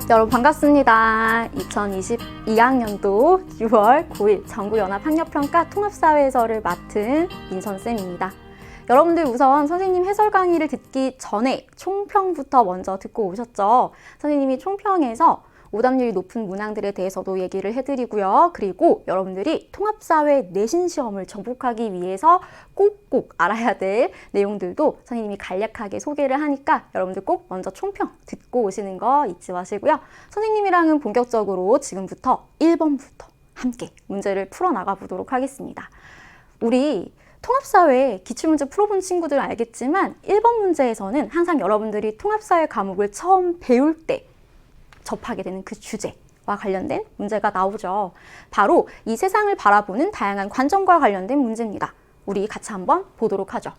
여러분 반갑습니다. 2022학년도 6월 9일 전국연합학력평가 통합사회에서를 맡은 민선쌤입니다. 여러분들 우선 선생님 해설 강의를 듣기 전에 총평부터 먼저 듣고 오셨죠? 선생님이 총평에서 오답률이 높은 문항들에 대해서도 얘기를 해드리고요. 그리고 여러분들이 통합사회 내신 시험을 정복하기 위해서 꼭꼭 알아야 될 내용들도 선생님이 간략하게 소개를 하니까 여러분들 꼭 먼저 총평 듣고 오시는 거 잊지 마시고요. 선생님이랑은 본격적으로 지금부터 1번부터 함께 문제를 풀어나가 보도록 하겠습니다. 우리 통합사회 기출문제 풀어본 친구들은 알겠지만 1번 문제에서는 항상 여러분들이 통합사회 과목을 처음 배울 때 접하게 되는 그 주제와 관련된 문제가 나오죠. 바로 이 세상을 바라보는 다양한 관점과 관련된 문제입니다. 우리 같이 한번 보도록 하죠.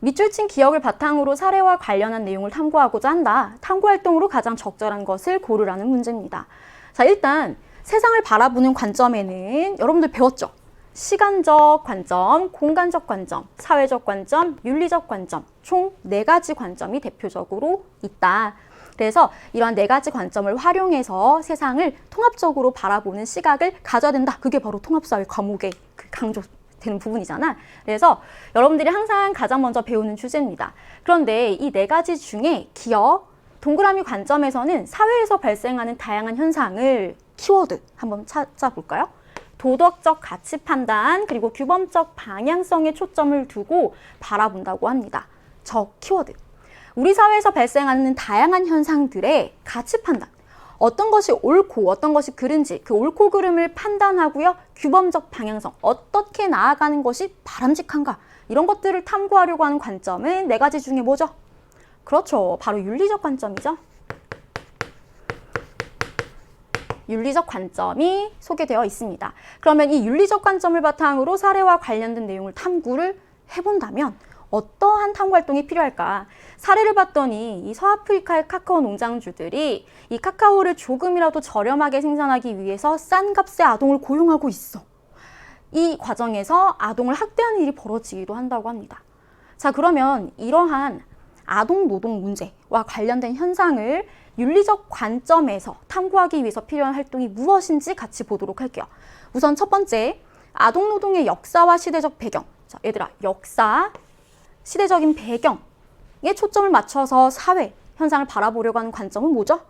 밑줄 친 기억을 바탕으로 사례와 관련한 내용을 탐구하고자 한다. 탐구활동으로 가장 적절한 것을 고르라는 문제입니다. 자, 일단 세상을 바라보는 관점에는 여러분들 배웠죠? 시간적 관점, 공간적 관점, 사회적 관점, 윤리적 관점, 총 4가지 관점이 대표적으로 있다. 그래서 이러한 4가지 관점을 활용해서 세상을 통합적으로 바라보는 시각을 가져야 된다. 그게 바로 통합사회 과목의 강조되는 부분이잖아. 그래서 여러분들이 항상 가장 먼저 배우는 주제입니다. 그런데 이 4가지 중에 기억, 동그라미 관점에서는 사회에서 발생하는 다양한 현상을 키워드 한번 찾아볼까요? 도덕적 가치 판단, 그리고 규범적 방향성에 초점을 두고 바라본다고 합니다. 저 키워드. 우리 사회에서 발생하는 다양한 현상들의 가치 판단, 어떤 것이 옳고 어떤 것이 그른지 그 옳고 그름을 판단하고요. 규범적 방향성, 어떻게 나아가는 것이 바람직한가, 이런 것들을 탐구하려고 하는 관점은 4가지 중에 뭐죠? 그렇죠. 바로 윤리적 관점이죠. 윤리적 관점이 소개되어 있습니다. 그러면 이 윤리적 관점을 바탕으로 사례와 관련된 내용을 탐구를 해본다면 어떠한 탐구 활동이 필요할까? 사례를 봤더니 이 서아프리카의 카카오 농장주들이 이 카카오를 조금이라도 저렴하게 생산하기 위해서 싼 값에 아동을 고용하고 있어. 이 과정에서 아동을 학대하는 일이 벌어지기도 한다고 합니다. 자, 그러면 이러한 아동 노동 문제와 관련된 현상을 윤리적 관점에서 탐구하기 위해서 필요한 활동이 무엇인지 같이 보도록 할게요. 우선 첫 번째, 아동 노동의 역사와 시대적 배경. 자, 얘들아, 역사, 시대적인 배경에 초점을 맞춰서 사회 현상을 바라보려고 하는 관점은 뭐죠?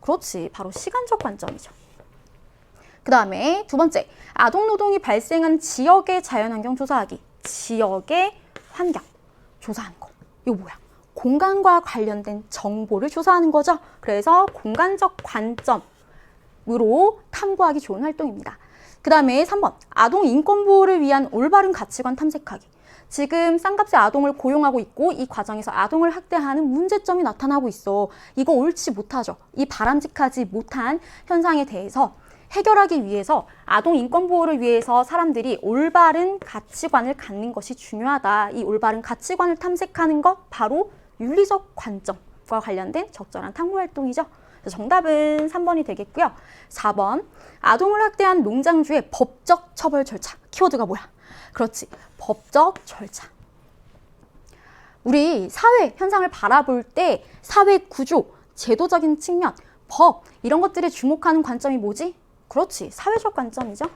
그렇지, 바로 시간적 관점이죠. 그 다음에 두 번째, 아동 노동이 발생한 지역의 자연환경 조사하기. 지역의 환경 조사하는 거. 이거 뭐야? 공간과 관련된 정보를 조사하는 거죠. 그래서 공간적 관점으로 탐구하기 좋은 활동입니다. 그 다음에 3번, 아동 인권 보호를 위한 올바른 가치관 탐색하기. 지금 싼값에 아동을 고용하고 있고 이 과정에서 아동을 학대하는 문제점이 나타나고 있어. 이거 옳지 못하죠. 이 바람직하지 못한 현상에 대해서 해결하기 위해서 아동 인권 보호를 위해서 사람들이 올바른 가치관을 갖는 것이 중요하다. 이 올바른 가치관을 탐색하는 것, 바로 윤리적 관점과 관련된 적절한 탐구 활동이죠. 정답은 3번이 되겠고요. 4번, 아동을 학대한 농장주의 법적 처벌 절차. 키워드가 뭐야? 그렇지, 법적 절차. 우리 사회 현상을 바라볼 때 사회 구조, 제도적인 측면, 법, 이런 것들에 주목하는 관점이 뭐지? 그렇지, 사회적 관점이죠.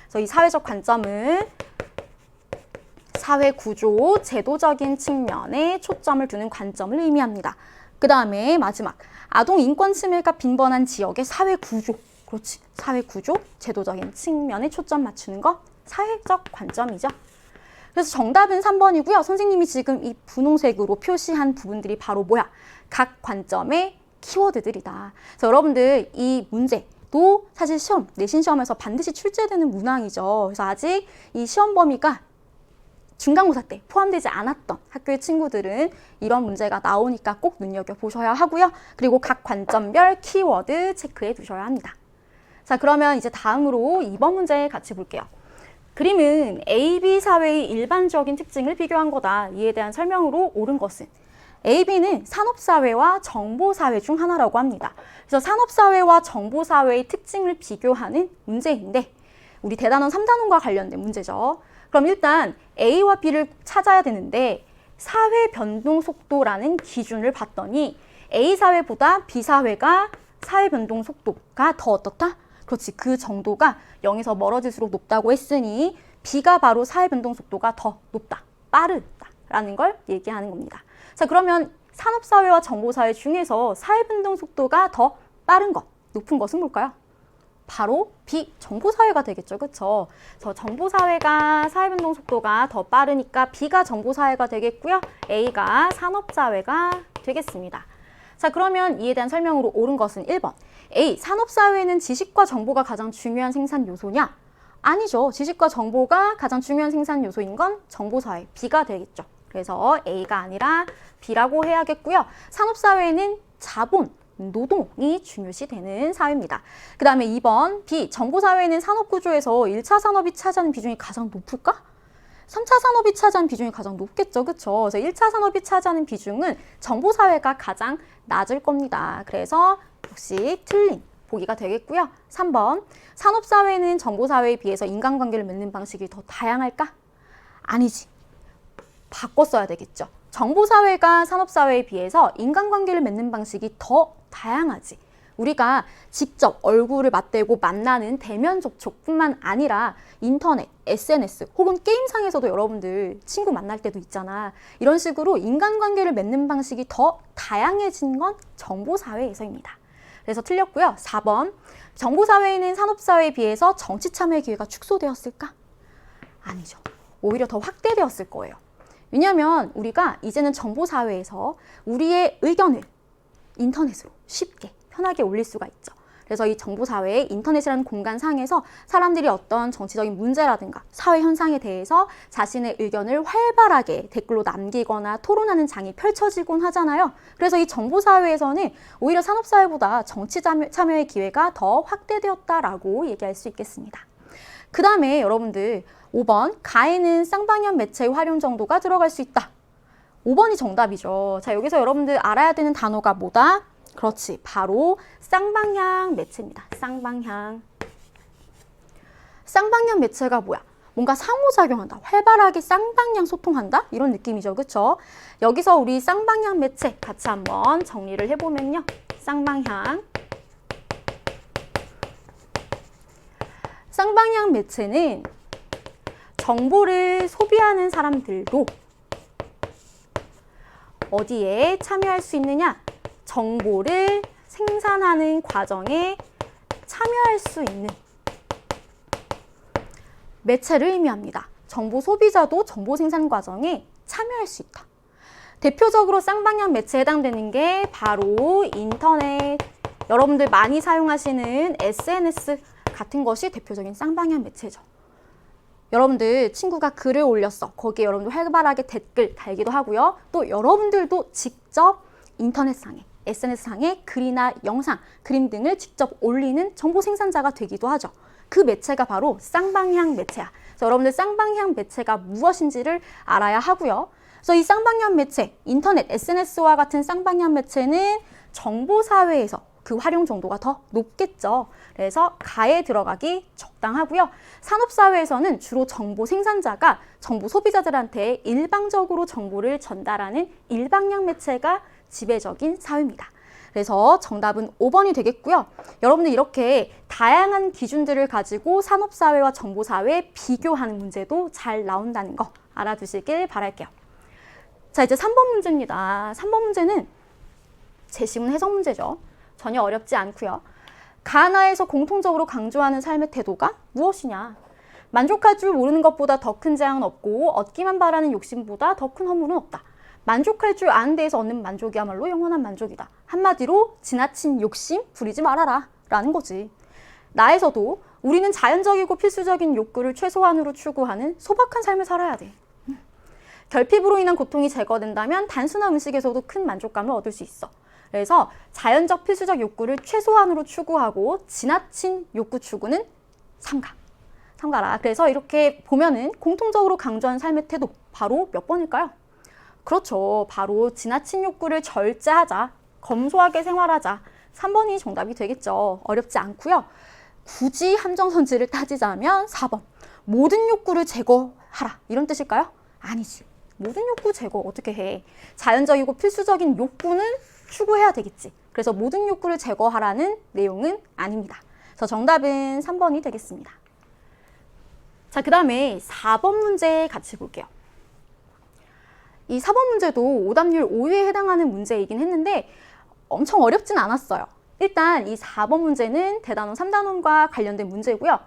그래서 이 사회적 관점은 사회 구조, 제도적인 측면에 초점을 두는 관점을 의미합니다. 그 다음에 마지막, 아동 인권 침해가 빈번한 지역의 사회 구조. 그렇지, 사회 구조, 제도적인 측면에 초점 맞추는 거, 사회적 관점이죠. 그래서 정답은 3번이고요. 선생님이 지금 이 분홍색으로 표시한 부분들이 바로 뭐야? 각 관점의 키워드들이다. 그래서 여러분들 이 문제도 사실 내신 시험에서 반드시 출제되는 문항이죠. 그래서 아직 이 시험 범위가 중간고사 때 포함되지 않았던 학교의 친구들은 이런 문제가 나오니까 꼭 눈여겨보셔야 하고요. 그리고 각 관점별 키워드 체크해 두셔야 합니다. 자, 그러면 이제 다음으로 2번 문제 같이 볼게요. 그림은 A, B 사회의 일반적인 특징을 비교한 거다. 이에 대한 설명으로 옳은 것은 A, B는 산업사회와 정보사회 중 하나라고 합니다. 그래서 산업사회와 정보사회의 특징을 비교하는 문제인데 우리 대단원 3단원과 관련된 문제죠. 그럼 일단 A와 B를 찾아야 되는데 사회 변동 속도라는 기준을 봤더니 A 사회보다 B 사회가 사회 변동 속도가 더 어떻다? 그렇지. 그 정도가 0에서 멀어질수록 높다고 했으니 B가 바로 사회 변동 속도가 더 높다, 빠르다라는 걸 얘기하는 겁니다. 자, 그러면 산업사회와 정보사회 중에서 사회 변동 속도가 더 빠른 것, 높은 것은 뭘까요? 바로 B, 정보사회가 되겠죠. 그쵸? 그래서 정보사회가 사회변동 속도가 더 빠르니까 B가 정보사회가 되겠고요. A가 산업사회가 되겠습니다. 자, 그러면 이에 대한 설명으로 옳은 것은 1번. A, 산업사회는 지식과 정보가 가장 중요한 생산 요소냐? 아니죠. 지식과 정보가 가장 중요한 생산 요소인 건 정보사회, B가 되겠죠. 그래서 A가 아니라 B라고 해야겠고요. 산업사회는 자본, 노동이 중요시 되는 사회입니다. 그 다음에 2번 B, 정보사회는 산업구조에서 1차 산업이 차지하는 비중이 가장 높을까? 3차 산업이 차지하는 비중이 가장 높겠죠. 그쵸? 그래서 1차 산업이 차지하는 비중은 정보사회가 가장 낮을 겁니다. 그래서 역시 틀린 보기가 되겠고요. 3번 산업사회는 정보사회에 비해서 인간관계를 맺는 방식이 더 다양할까? 아니지. 바꿔 써야 되겠죠. 정보사회가 산업사회에 비해서 인간관계를 맺는 방식이 더 다양하지. 우리가 직접 얼굴을 맞대고 만나는 대면 접촉뿐만 아니라 인터넷, SNS 혹은 게임상에서도 여러분들 친구 만날 때도 있잖아. 이런 식으로 인간관계를 맺는 방식이 더 다양해진 건 정보사회에서입니다. 그래서 틀렸고요. 4번 정보사회는 산업사회에 비해서 정치 참여의 기회가 축소되었을까? 아니죠. 오히려 더 확대되었을 거예요. 왜냐하면 우리가 이제는 정보사회에서 우리의 의견을 인터넷으로 쉽게 편하게 올릴 수가 있죠. 그래서 이 정보사회의 인터넷이라는 공간상에서 사람들이 어떤 정치적인 문제라든가 사회 현상에 대해서 자신의 의견을 활발하게 댓글로 남기거나 토론하는 장이 펼쳐지곤 하잖아요. 그래서 이 정보사회에서는 오히려 산업사회보다 정치 참여의 기회가 더 확대되었다라고 얘기할 수 있겠습니다. 그 다음에 여러분들 5번 가에는 쌍방향 매체의 활용 정도가 들어갈 수 있다. 5번이 정답이죠. 자, 여기서 여러분들 알아야 되는 단어가 뭐다? 그렇지. 바로 쌍방향 매체입니다. 쌍방향. 쌍방향 매체가 뭐야? 뭔가 상호작용한다. 활발하게 쌍방향 소통한다? 이런 느낌이죠. 그쵸? 여기서 우리 쌍방향 매체 같이 한번 정리를 해보면요. 쌍방향. 쌍방향 매체는 정보를 소비하는 사람들도 어디에 참여할 수 있느냐? 정보를 생산하는 과정에 참여할 수 있는 매체를 의미합니다. 정보 소비자도 정보 생산 과정에 참여할 수 있다. 대표적으로 쌍방향 매체에 해당되는 게 바로 인터넷, 여러분들 많이 사용하시는 SNS 같은 것이 대표적인 쌍방향 매체죠. 여러분들 친구가 글을 올렸어. 거기에 여러분들 활발하게 댓글 달기도 하고요. 또 여러분들도 직접 인터넷상에, SNS상에 글이나 영상, 그림 등을 직접 올리는 정보 생산자가 되기도 하죠. 그 매체가 바로 쌍방향 매체야. 그래서 여러분들 쌍방향 매체가 무엇인지를 알아야 하고요. 그래서 이 쌍방향 매체, 인터넷, SNS와 같은 쌍방향 매체는 정보사회에서 그 활용 정도가 더 높겠죠. 그래서 가에 들어가기 적당하고요. 산업사회에서는 주로 정보 생산자가 정보 소비자들한테 일방적으로 정보를 전달하는 일방향 매체가 지배적인 사회입니다. 그래서 정답은 5번이 되겠고요. 여러분들 이렇게 다양한 기준들을 가지고 산업사회와 정보사회 비교하는 문제도 잘 나온다는 거 알아두시길 바랄게요. 자, 이제 3번 문제입니다. 3번 문제는 제시문 해석 문제죠. 전혀 어렵지 않고요. 가나에서 공통적으로 강조하는 삶의 태도가 무엇이냐? 만족할 줄 모르는 것보다 더 큰 재앙은 없고 얻기만 바라는 욕심보다 더 큰 허물은 없다. 만족할 줄 아는 데에서 얻는 만족이야말로 영원한 만족이다. 한마디로 지나친 욕심 부리지 말아라 라는 거지. 나에서도 우리는 자연적이고 필수적인 욕구를 최소한으로 추구하는 소박한 삶을 살아야 돼. 결핍으로 인한 고통이 제거된다면 단순한 음식에서도 큰 만족감을 얻을 수 있어. 그래서 자연적 필수적 욕구를 최소한으로 추구하고 지나친 욕구 추구는 삼가라. 그래서 이렇게 보면은 공통적으로 강조한 삶의 태도 바로 몇 번일까요? 그렇죠. 바로 지나친 욕구를 절제하자, 검소하게 생활하자. 3번이 정답이 되겠죠. 어렵지 않고요. 굳이 함정선지를 따지자면 4번. 모든 욕구를 제거하라. 이런 뜻일까요? 아니지. 모든 욕구 제거 어떻게 해? 자연적이고 필수적인 욕구는 추구해야 되겠지. 그래서 모든 욕구를 제거하라는 내용은 아닙니다. 그래서 정답은 3번이 되겠습니다. 자, 그 다음에 4번 문제 같이 볼게요. 이 4번 문제도 오답률 5위에 해당하는 문제이긴 했는데 엄청 어렵진 않았어요. 일단 이 4번 문제는 대단원 3단원과 관련된 문제고요.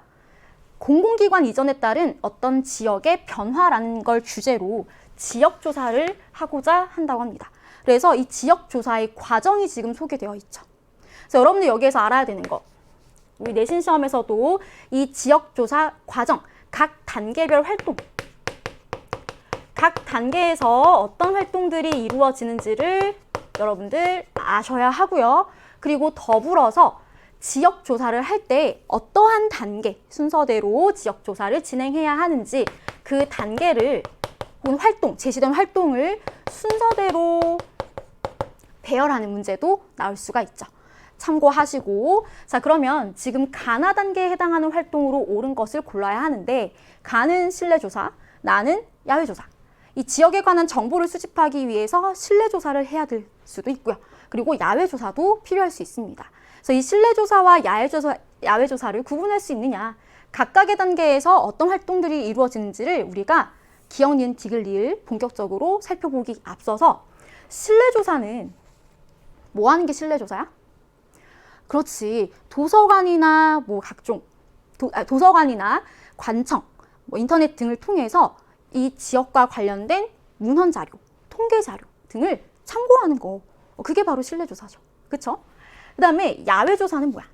공공기관 이전에 따른 어떤 지역의 변화라는 걸 주제로 지역조사를 하고자 한다고 합니다. 그래서 이 지역조사의 과정이 지금 소개되어 있죠. 그래서 여러분들 여기에서 알아야 되는 거, 우리 내신 시험에서도 이 지역조사 과정, 각 단계별 활동, 각 단계에서 어떤 활동들이 이루어지는지를 여러분들 아셔야 하고요. 그리고 더불어서 지역조사를 할 때 어떠한 단계 순서대로 지역조사를 진행해야 하는지 그 단계를 혹은 활동, 제시된 활동을 순서대로 배열하는 문제도 나올 수가 있죠. 참고하시고, 자, 그러면 지금 가나 단계에 해당하는 활동으로 옳은 것을 골라야 하는데, 가는 실내조사, 나는 야외조사. 이 지역에 관한 정보를 수집하기 위해서 실내조사를 해야 될 수도 있고요. 그리고 야외조사도 필요할 수 있습니다. 그래서 이 실내조사와 야외조사를 구분할 수 있느냐, 각각의 단계에서 어떤 활동들이 이루어지는지를 우리가 기억, 니은, 디귿, 리을 본격적으로 살펴보기 앞서서 실내조사는 뭐 하는 게 실내조사야? 그렇지. 도서관이나 뭐 각종 도서관이나 관청, 뭐 인터넷 등을 통해서 이 지역과 관련된 문헌 자료, 통계 자료 등을 참고하는 거. 그게 바로 실내조사죠. 그렇죠? 그다음에 야외조사는 뭐야?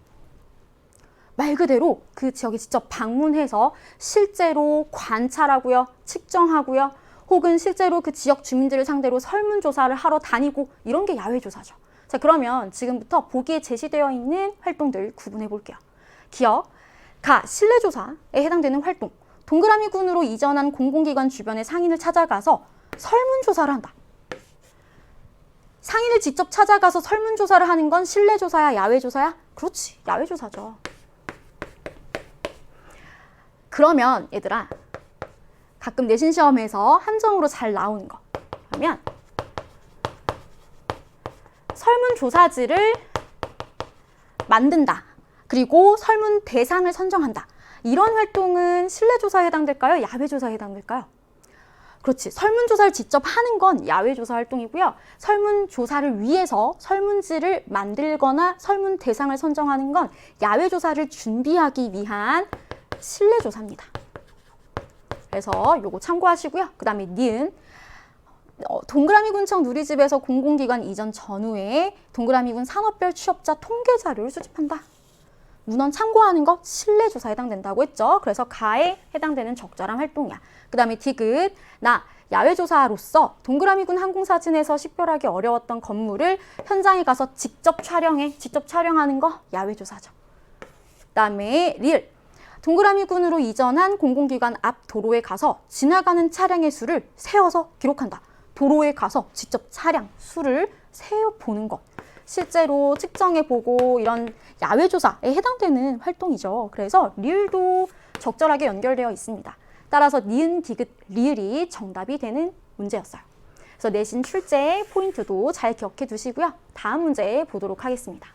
말 그대로 그 지역에 직접 방문해서 실제로 관찰하고요, 측정하고요, 혹은 실제로 그 지역 주민들을 상대로 설문조사를 하러 다니고 이런 게 야외조사죠. 자, 그러면 지금부터 보기에 제시되어 있는 활동들 구분해 볼게요. 기억, 가, 실내조사에 해당되는 활동. 동그라미군으로 이전한 공공기관 주변의 상인을 찾아가서 설문조사를 한다. 상인을 직접 찾아가서 설문조사를 하는 건 실내조사야, 야외조사야? 그렇지, 야외조사죠. 그러면 얘들아, 가끔 내신 시험에서 함정으로 잘 나오는 거. 그러면 설문조사지를 만든다. 그리고 설문 대상을 선정한다. 이런 활동은 실내조사에 해당될까요? 야외조사에 해당될까요? 그렇지. 설문조사를 직접 하는 건 야외조사 활동이고요. 설문조사를 위해서 설문지를 만들거나 설문 대상을 선정하는 건 야외조사를 준비하기 위한 실내조사입니다. 그래서 요거 참고하시고요. 그 다음에 니은. 동그라미군청 누리집에서 공공기관 이전 전후에 동그라미군 산업별 취업자 통계 자료를 수집한다. 문헌 참고하는 것 실내조사에 해당된다고 했죠. 그래서 가에 해당되는 적절한 활동이야. 그 다음에 디귿, 나 야외조사로서 동그라미군 항공사진에서 식별하기 어려웠던 건물을 현장에 가서 직접 촬영해. 직접 촬영하는 거 야외조사죠. 그 다음에 리을, 동그라미군으로 이전한 공공기관 앞 도로에 가서 지나가는 차량의 수를 세어서 기록한다. 도로에 가서 직접 차량 수를 세어보는 것. 실제로 측정해보고 이런 야외조사에 해당되는 활동이죠. 그래서 리을도 적절하게 연결되어 있습니다. 따라서 니은, 디귿, 리을이 정답이 되는 문제였어요. 그래서 내신 출제 포인트도 잘 기억해 두시고요. 다음 문제 보도록 하겠습니다.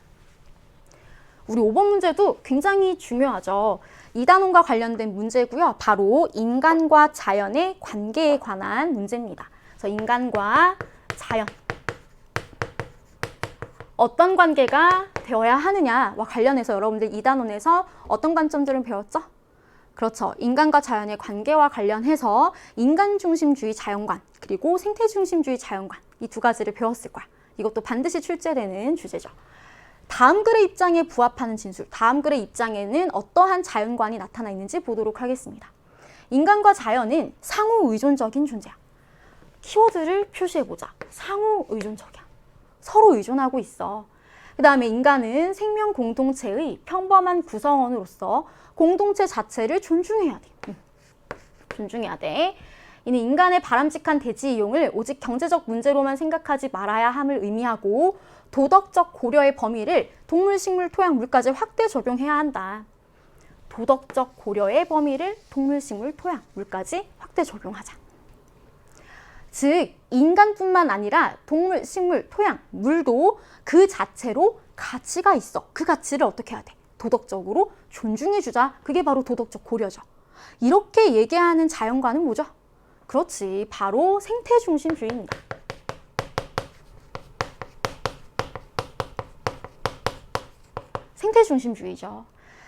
우리 5번 문제도 굉장히 중요하죠. 이단원과 관련된 문제고요. 바로 인간과 자연의 관계에 관한 문제입니다. 그래서 인간과 자연. 어떤 관계가 되어야 하느냐와 관련해서 여러분들 2단원에서 어떤 관점들을 배웠죠? 그렇죠. 인간과 자연의 관계와 관련해서 인간중심주의 자연관 그리고 생태중심주의 자연관 이 두 가지를 배웠을 거야. 이것도 반드시 출제되는 주제죠. 다음 글의 입장에 부합하는 진술, 다음 글의 입장에는 어떠한 자연관이 나타나 있는지 보도록 하겠습니다. 인간과 자연은 상호 의존적인 존재야. 키워드를 표시해보자. 상호 의존적이야. 서로 의존하고 있어. 그 다음에 인간은 생명 공동체의 평범한 구성원으로서 공동체 자체를 존중해야 돼. 존중해야 돼. 이는 인간의 바람직한 대지 이용을 오직 경제적 문제로만 생각하지 말아야 함을 의미하고 도덕적 고려의 범위를 동물, 식물, 토양, 물까지 확대 적용해야 한다. 도덕적 고려의 범위를 동물, 식물, 토양, 물까지 확대 적용하자. 즉 인간뿐만 아니라 동물, 식물, 토양, 물도 그 자체로 가치가 있어. 그 가치를 어떻게 해야 돼? 도덕적으로 존중해주자. 그게 바로 도덕적 고려죠. 이렇게 얘기하는 자연관은 뭐죠? 그렇지, 바로 생태중심주의입니다. 생태중심주의죠.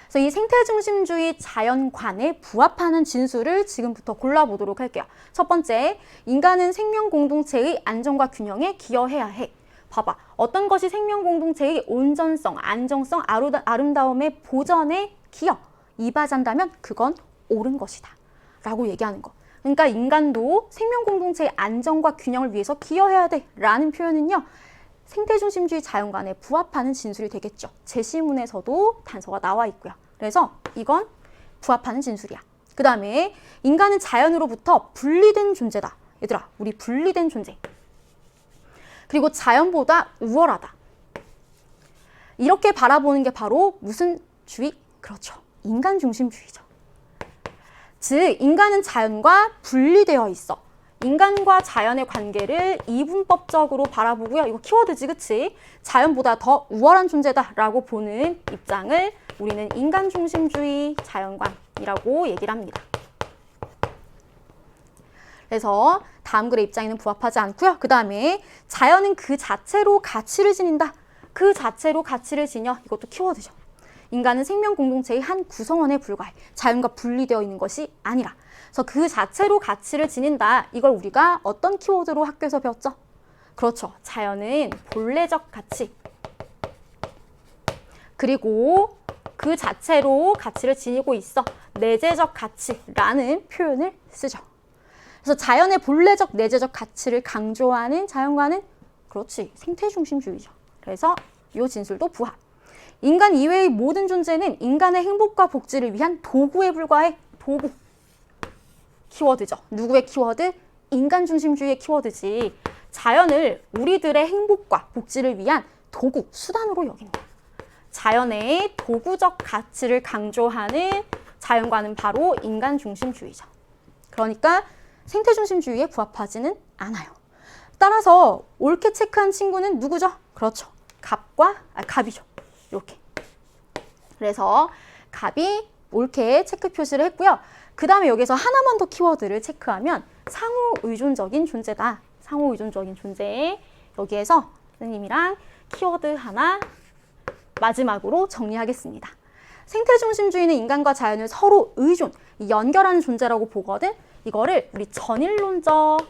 그래서 이 생태중심주의 자연관에 부합하는 진술을 지금부터 골라보도록 할게요. 첫 번째, 인간은 생명공동체의 안정과 균형에 기여해야 해. 봐봐, 어떤 것이 생명공동체의 온전성, 안정성, 아름다움의 보전에 기여, 이바지한다면 그건 옳은 것이다 라고 얘기하는 거. 그러니까 인간도 생명공동체의 안정과 균형을 위해서 기여해야 돼 라는 표현은요, 생태중심주의 자연관에 부합하는 진술이 되겠죠. 제시문에서도 단서가 나와 있고요. 그래서 이건 부합하는 진술이야. 그 다음에 인간은 자연으로부터 분리된 존재다. 얘들아, 우리 분리된 존재. 그리고 자연보다 우월하다. 이렇게 바라보는 게 바로 무슨 주의? 그렇죠. 인간중심주의죠. 즉, 인간은 자연과 분리되어 있어. 인간과 자연의 관계를 이분법적으로 바라보고요. 이거 키워드지, 그치? 자연보다 더 우월한 존재다라고 보는 입장을 우리는 인간중심주의 자연관이라고 얘기를 합니다. 그래서 다음 글의 입장에는 부합하지 않고요. 그 다음에 자연은 그 자체로 가치를 지닌다. 그 자체로 가치를 지녀. 이것도 키워드죠. 인간은 생명 공동체의 한 구성원에 불과해. 자연과 분리되어 있는 것이 아니라. 그래서 그 자체로 가치를 지닌다. 이걸 우리가 어떤 키워드로 학교에서 배웠죠? 그렇죠. 자연은 본래적 가치. 그리고 그 자체로 가치를 지니고 있어. 내재적 가치라는 표현을 쓰죠. 그래서 자연의 본래적 내재적 가치를 강조하는 자연관은 그렇지, 생태중심주의죠. 그래서 이 진술도 부합. 인간 이외의 모든 존재는 인간의 행복과 복지를 위한 도구에 불과해. 도구. 키워드죠. 누구의 키워드? 인간중심주의의 키워드지. 자연을 우리들의 행복과 복지를 위한 도구, 수단으로 여긴다. 자연의 도구적 가치를 강조하는 자연관은 바로 인간중심주의죠. 그러니까 생태중심주의에 부합하지는 않아요. 따라서 옳게 체크한 친구는 누구죠? 그렇죠. 갑이죠. 이렇게. 그래서 갑이 옳게 체크 표시를 했고요. 그 다음에 여기서 하나만 더 키워드를 체크하면 상호의존적인 존재다. 상호의존적인 존재. 여기에서 선생님이랑 키워드 하나 마지막으로 정리하겠습니다. 생태중심주의는 인간과 자연을 서로 의존, 연결하는 존재라고 보거든. 이거를 우리 전일론적이다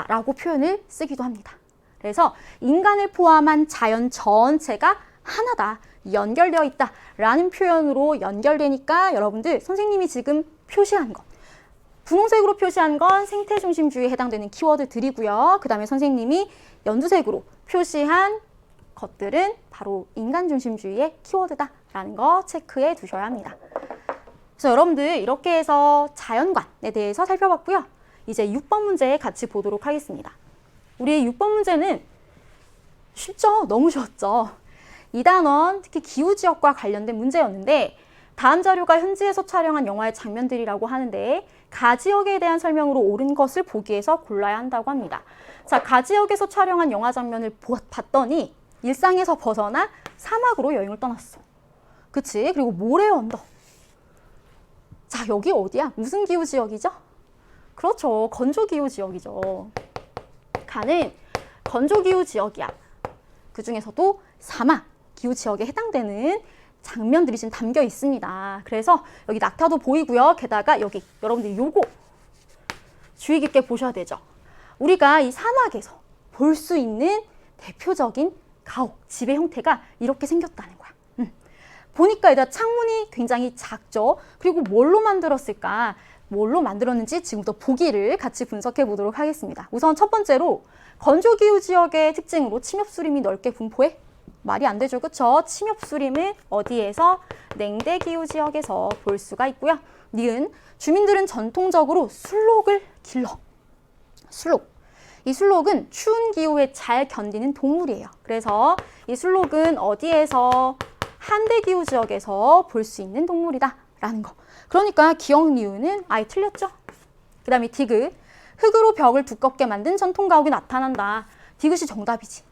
라고 표현을 쓰기도 합니다. 그래서 인간을 포함한 자연 전체가 하나다, 연결되어 있다 라는 표현으로 연결되니까 여러분들 선생님이 지금 표시한 것, 분홍색으로 표시한 건 생태중심주의에 해당되는 키워드들이고요. 그 다음에 선생님이 연두색으로 표시한 것들은 바로 인간중심주의의 키워드다라는 거 체크해 두셔야 합니다. 그래서 여러분들 이렇게 해서 자연관에 대해서 살펴봤고요. 이제 6번 문제 같이 보도록 하겠습니다. 우리 6번 문제는 쉽죠? 너무 쉬웠죠? 2단원 특히 기후지역과 관련된 문제였는데 다음 자료가 현지에서 촬영한 영화의 장면들이라고 하는데 가지역에 대한 설명으로 옳은 것을 보기 위해서 골라야 한다고 합니다. 자, 가지역에서 촬영한 영화 장면을 봤더니 일상에서 벗어나 사막으로 여행을 떠났어. 그치? 그리고 모래 언덕. 자, 여기 어디야? 무슨 기후지역이죠? 그렇죠. 건조기후지역이죠. 가는 건조기후지역이야. 그 중에서도 사막 기후지역에 해당되는 장면들이 지금 담겨 있습니다. 그래서 여기 낙타도 보이고요. 게다가 여기 여러분들 요거 주의 깊게 보셔야 되죠. 우리가 이 사막에서 볼 수 있는 대표적인 가옥, 집의 형태가 이렇게 생겼다는 거야. 보니까 얘들아 창문이 굉장히 작죠. 그리고 뭘로 만들었을까? 뭘로 만들었는지 지금부터 보기를 같이 분석해 보도록 하겠습니다. 우선 첫 번째로 건조기후 지역의 특징으로 침엽수림이 넓게 분포해? 말이 안 되죠. 그쵸? 침엽수림은 어디에서? 냉대기후 지역에서 볼 수가 있고요. 니은, 주민들은 전통적으로 술록을 길러. 술록. 이 술록은 추운 기후에 잘 견디는 동물이에요. 그래서 이 술록은 어디에서? 한대기후 지역에서 볼 수 있는 동물이다 라는 거. 그러니까 기억 니은은 아예 틀렸죠? 그 다음에 디귿. 흙으로 벽을 두껍게 만든 전통 가옥이 나타난다. 디귿이 정답이지.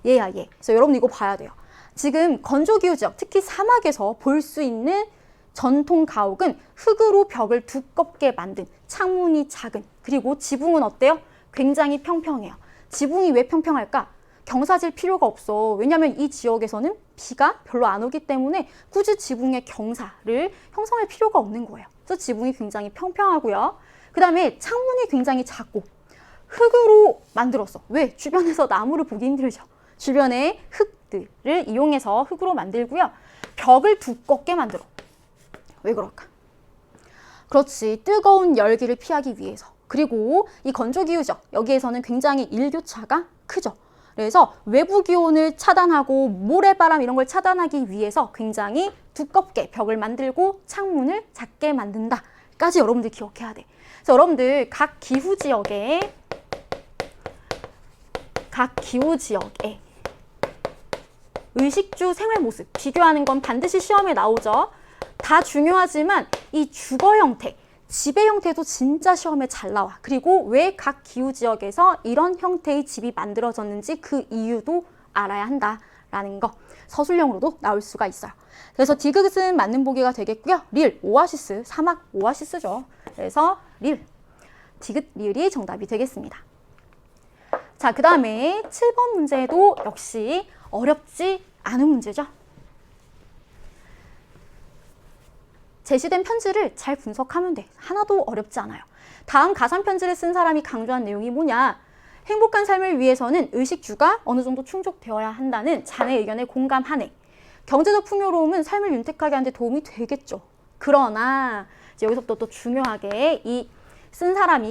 얘야 얘. 그래서 여러분 이거 봐야 돼요. 지금 건조기후 지역, 특히 사막에서 볼 수 있는 전통 가옥은 흙으로 벽을 두껍게 만든, 창문이 작은, 그리고 지붕은 어때요? 굉장히 평평해요. 지붕이 왜 평평할까? 경사질 필요가 없어. 왜냐하면 이 지역에서는 비가 별로 안 오기 때문에 굳이 지붕의 경사를 형성할 필요가 없는 거예요. 그래서 지붕이 굉장히 평평하고요. 그 다음에 창문이 굉장히 작고 흙으로 만들었어. 왜? 주변에서 나무를 보기 힘들죠. 주변에 흙들을 이용해서 흙으로 만들고요. 벽을 두껍게 만들어. 왜 그럴까? 그렇지. 뜨거운 열기를 피하기 위해서. 그리고 이 건조기후죠. 여기에서는 굉장히 일교차가 크죠. 그래서 외부 기온을 차단하고 모래바람 이런 걸 차단하기 위해서 굉장히 두껍게 벽을 만들고 창문을 작게 만든다까지 여러분들 기억해야 돼. 그래서 여러분들 각 기후 지역에 의식주 생활 모습 비교하는 건 반드시 시험에 나오죠. 다 중요하지만 이 주거 형태, 집의 형태도 진짜 시험에 잘 나와. 그리고 왜 각 기후 지역에서 이런 형태의 집이 만들어졌는지 그 이유도 알아야 한다라는 거. 서술형으로도 나올 수가 있어요. 그래서 디귿은 맞는 보기가 되겠고요. 릴, 오아시스, 사막 오아시스죠. 그래서 릴, 디귿, 리을이 정답이 되겠습니다. 자, 그 다음에 7번 문제도 역시 어렵지 않은 문제죠. 제시된 편지를 잘 분석하면 돼. 하나도 어렵지 않아요. 다음 가상 편지를 쓴 사람이 강조한 내용이 뭐냐? 행복한 삶을 위해서는 의식주가 어느 정도 충족되어야 한다는 자네 의견에 공감하네. 경제적 풍요로움은 삶을 윤택하게 하는 데 도움이 되겠죠. 그러나 이제 여기서부터 또 중요하게 이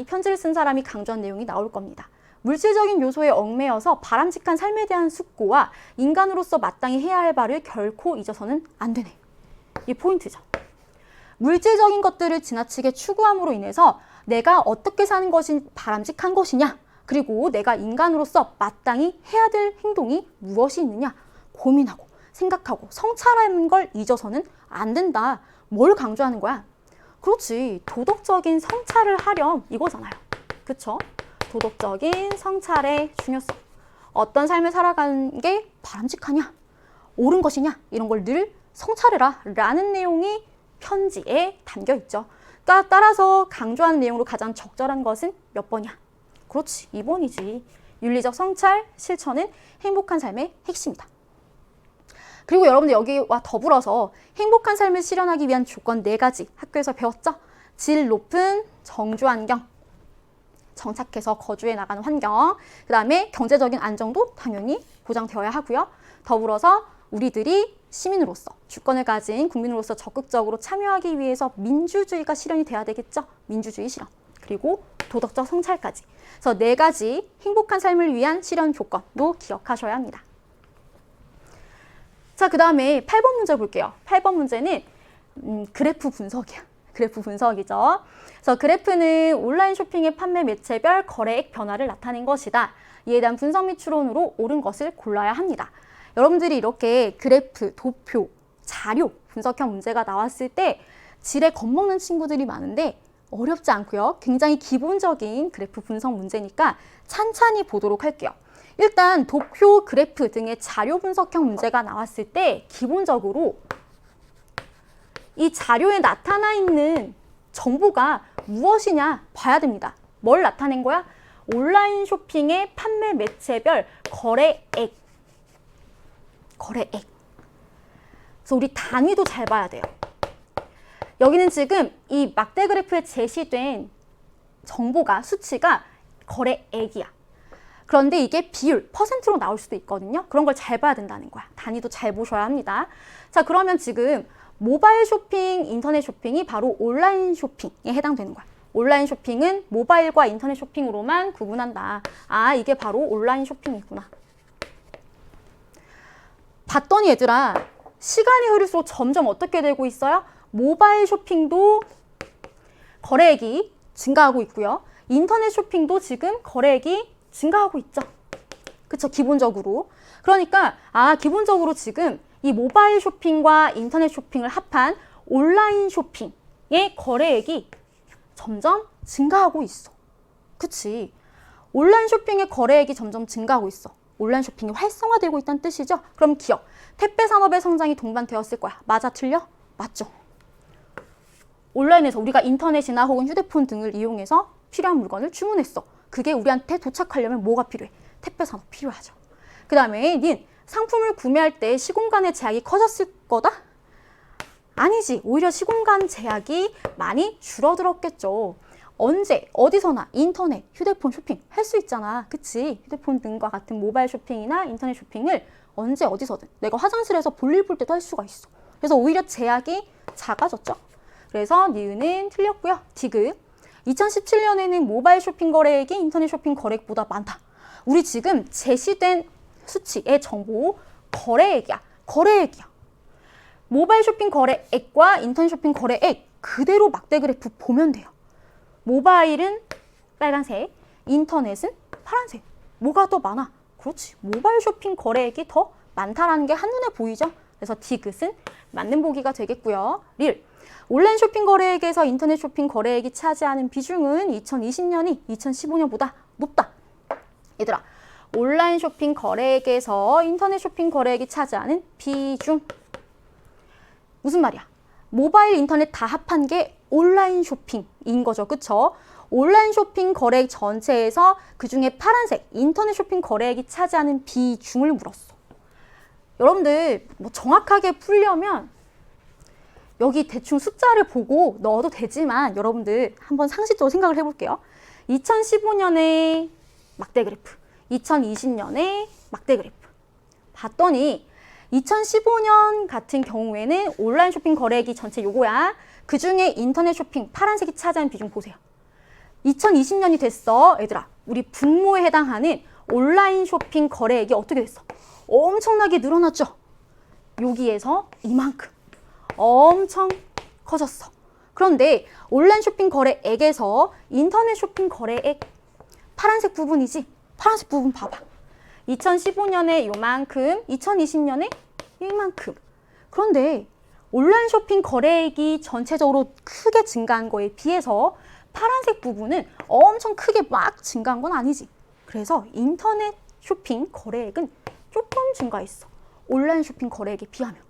편지를 쓴 사람이 강조한 내용이 나올 겁니다. 물질적인 요소에 얽매여서 바람직한 삶에 대한 숙고와 인간으로서 마땅히 해야 할 바를 결코 잊어서는 안 되네. 이 포인트죠. 물질적인 것들을 지나치게 추구함으로 인해서 내가 어떻게 사는 것이 바람직한 것이냐, 그리고 내가 인간으로서 마땅히 해야 될 행동이 무엇이 있느냐 고민하고 생각하고 성찰하는 걸 잊어서는 안 된다. 뭘 강조하는 거야? 그렇지. 도덕적인 성찰을 하렴 이거잖아요. 그쵸? 도덕적인 성찰의 중요성. 어떤 삶을 살아가는 게 바람직하냐, 옳은 것이냐 이런 걸 늘 성찰해라 라는 내용이 편지에 담겨 있죠. 따라서 강조하는 내용으로 가장 적절한 것은 몇 번이야? 그렇지, 2번이지. 윤리적 성찰, 실천은 행복한 삶의 핵심이다. 그리고 여러분들 여기와 더불어서 행복한 삶을 실현하기 위한 조건 4가지 학교에서 배웠죠? 질 높은 정주 환경, 정착해서 거주해 나가는 환경, 그 다음에 경제적인 안정도 당연히 보장되어야 하고요. 더불어서 우리들이 시민으로서, 주권을 가진 국민으로서 적극적으로 참여하기 위해서 민주주의가 실현이 돼야 되겠죠? 민주주의 실현. 그리고 도덕적 성찰까지. 그래서 4가지 행복한 삶을 위한 실현 조건도 기억하셔야 합니다. 자, 그 다음에 8번 문제 볼게요. 8번 문제는 그래프 분석이야. 그래프 분석이죠. 그래서 그래프는 온라인 쇼핑의 판매 매체별 거래액 변화를 나타낸 것이다. 이에 대한 분석 및 추론으로 옳은 것을 골라야 합니다. 여러분들이 이렇게 그래프, 도표, 자료, 분석형 문제가 나왔을 때 지레 겁먹는 친구들이 많은데 어렵지 않고요. 굉장히 기본적인 그래프 분석 문제니까 찬찬히 보도록 할게요. 일단 도표, 그래프 등의 자료 분석형 문제가 나왔을 때 기본적으로 이 자료에 나타나 있는 정보가 무엇이냐 봐야 됩니다. 뭘 나타낸 거야? 온라인 쇼핑의 판매 매체별 거래액. 그래서 우리 단위도 잘 봐야 돼요. 여기는 지금 이 막대 그래프에 제시된 정보가, 수치가 거래액이야. 그런데 이게 비율, 퍼센트로 나올 수도 있거든요. 그런 걸 잘 봐야 된다는 거야. 단위도 잘 보셔야 합니다. 자, 그러면 지금 모바일 쇼핑, 인터넷 쇼핑이 바로 온라인 쇼핑에 해당되는 거야. 온라인 쇼핑은 모바일과 인터넷 쇼핑으로만 구분한다. 아, 이게 바로 온라인 쇼핑이구나. 봤더니 얘들아, 시간이 흐를수록 점점 어떻게 되고 있어요? 모바일 쇼핑도 거래액이 증가하고 있고요. 인터넷 쇼핑도 지금 거래액이 증가하고 있죠. 그쵸? 기본적으로. 그러니까 기본적으로 지금 이 모바일 쇼핑과 인터넷 쇼핑을 합한 온라인 쇼핑의 거래액이 점점 증가하고 있어. 그치? 온라인 쇼핑의 거래액이 점점 증가하고 있어. 온라인 쇼핑이 활성화되고 있다는 뜻이죠. 그럼 기억, 택배 산업의 성장이 동반되었을 거야. 맞아, 틀려? 맞죠? 온라인에서 우리가 인터넷이나 혹은 휴대폰 등을 이용해서 필요한 물건을 주문했어. 그게 우리한테 도착하려면 뭐가 필요해? 택배 산업 필요하죠. 그 다음에 닌 상품을 구매할 때 시공간의 제약이 커졌을 거다? 아니지. 오히려 시공간 제약이 많이 줄어들었겠죠. 언제 어디서나 인터넷, 휴대폰 쇼핑 할 수 있잖아. 그치? 휴대폰 등과 같은 모바일 쇼핑이나 인터넷 쇼핑을 언제 어디서든 내가 화장실에서 볼일 볼 때도 할 수가 있어. 그래서 오히려 제약이 작아졌죠. 그래서 니은은 틀렸고요. 디귿. 2017년에는 모바일 쇼핑 거래액이 인터넷 쇼핑 거래액보다 많다. 우리 지금 제시된 수치의 정보 거래액이야. 거래액이야. 모바일 쇼핑 거래액과 인터넷 쇼핑 거래액 그대로 막대 그래프 보면 돼요. 모바일은 빨간색, 인터넷은 파란색. 뭐가 더 많아? 그렇지. 모바일 쇼핑 거래액이 더 많다라는 게 한눈에 보이죠? 그래서 디귿은 맞는 보기가 되겠고요. 릴. 온라인 쇼핑 거래액에서 인터넷 쇼핑 거래액이 차지하는 비중은 2020년이 2015년보다 높다. 얘들아, 온라인 쇼핑 거래액에서 인터넷 쇼핑 거래액이 차지하는 비중. 무슨 말이야? 모바일, 인터넷 다 합한 게 온라인 쇼핑인 거죠. 그쵸? 온라인 쇼핑 거래액 전체에서 그중에 파란색 인터넷 쇼핑 거래액이 차지하는 비중을 물었어. 여러분들 뭐 정확하게 풀려면 여기 대충 숫자를 보고 넣어도 되지만 여러분들 한번 상식적으로 생각을 해볼게요. 2015년에 막대 그래프, 2020년에 막대 그래프 봤더니 2015년 같은 경우에는 온라인 쇼핑 거래액이 전체 요거야. 그중에 인터넷 쇼핑 파란색이 차지하는 비중 보세요. 2020년이 됐어. 얘들아, 우리 분모에 해당하는 온라인 쇼핑 거래액이 어떻게 됐어? 엄청나게 늘어났죠? 여기에서 이만큼 엄청 커졌어. 그런데 온라인 쇼핑 거래액에서 인터넷 쇼핑 거래액 파란색 부분이지? 파란색 부분 봐봐. 2015년에 요만큼, 2020년에 이만큼. 그런데 온라인 쇼핑 거래액이 전체적으로 크게 증가한 거에 비해서 파란색 부분은 엄청 크게 막 증가한 건 아니지. 그래서 인터넷 쇼핑 거래액은 조금 증가했어. 온라인 쇼핑 거래액에 비하면.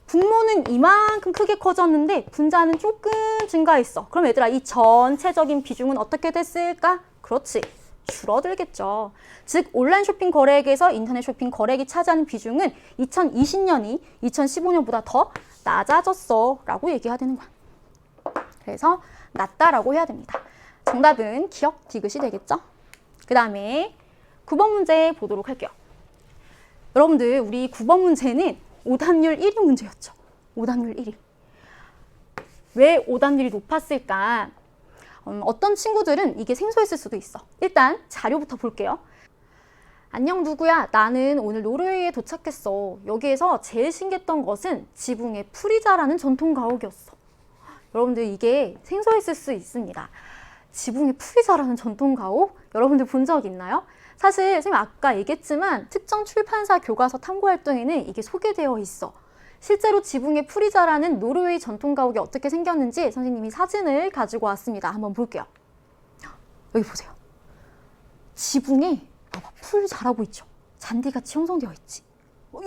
분모는 이만큼 크게 커졌는데 분자는 조금 증가했어. 그럼 얘들아, 이 전체적인 비중은 어떻게 됐을까? 그렇지. 줄어들겠죠. 즉 온라인 쇼핑 거래액에서 인터넷 쇼핑 거래액이 차지하는 비중은 2020년이 2015년보다 더 낮아졌어 라고 얘기해야 되는 거야. 그래서 낮다라고 해야 됩니다. 정답은 기억 디귿이 되겠죠. 그 다음에 9번 문제 보도록 할게요. 여러분들 우리 9번 문제는 오답률 1위 문제였죠. 오답률 1위. 왜 오답률이 높았을까? 어떤 친구들은 이게 생소했을 수도 있어. 일단 자료부터 볼게요. 안녕 누구야? 나는 오늘 노르웨이에 도착했어. 여기에서 제일 신기했던 것은 지붕에 풀이 자라는 전통 가옥이었어. 여러분들 이게 생소했을 수 있습니다. 지붕에 풀이 자라는 전통 가옥? 여러분들 본 적 있나요? 사실 선생님 아까 얘기했지만 특정 출판사 교과서 탐구활동에는 이게 소개되어 있어. 실제로 지붕에 풀이 자라는 노르웨이 전통 가옥이 어떻게 생겼는지 선생님이 사진을 가지고 왔습니다. 한번 볼게요. 여기 보세요. 지붕에 봐봐, 풀 자라고 있죠. 잔디같이 형성되어 있지.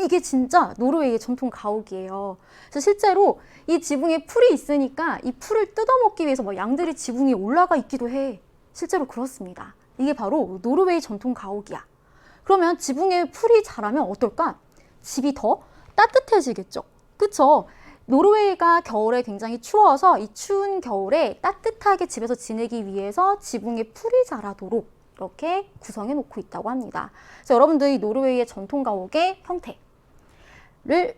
이게 진짜 노르웨이의 전통 가옥이에요. 그래서 실제로 이 지붕에 풀이 있으니까 이 풀을 뜯어먹기 위해서 막 양들이 지붕 위에 올라가 있기도 해. 실제로 그렇습니다. 이게 바로 노르웨이 전통 가옥이야. 그러면 지붕에 풀이 자라면 어떨까? 집이 더 따뜻해지겠죠. 그쵸? 노르웨이가 겨울에 굉장히 추워서 이 추운 겨울에 따뜻하게 집에서 지내기 위해서 지붕에 풀이 자라도록 이렇게 구성해 놓고 있다고 합니다. 그래서 여러분들 이 노르웨이의 전통 가옥의 형태를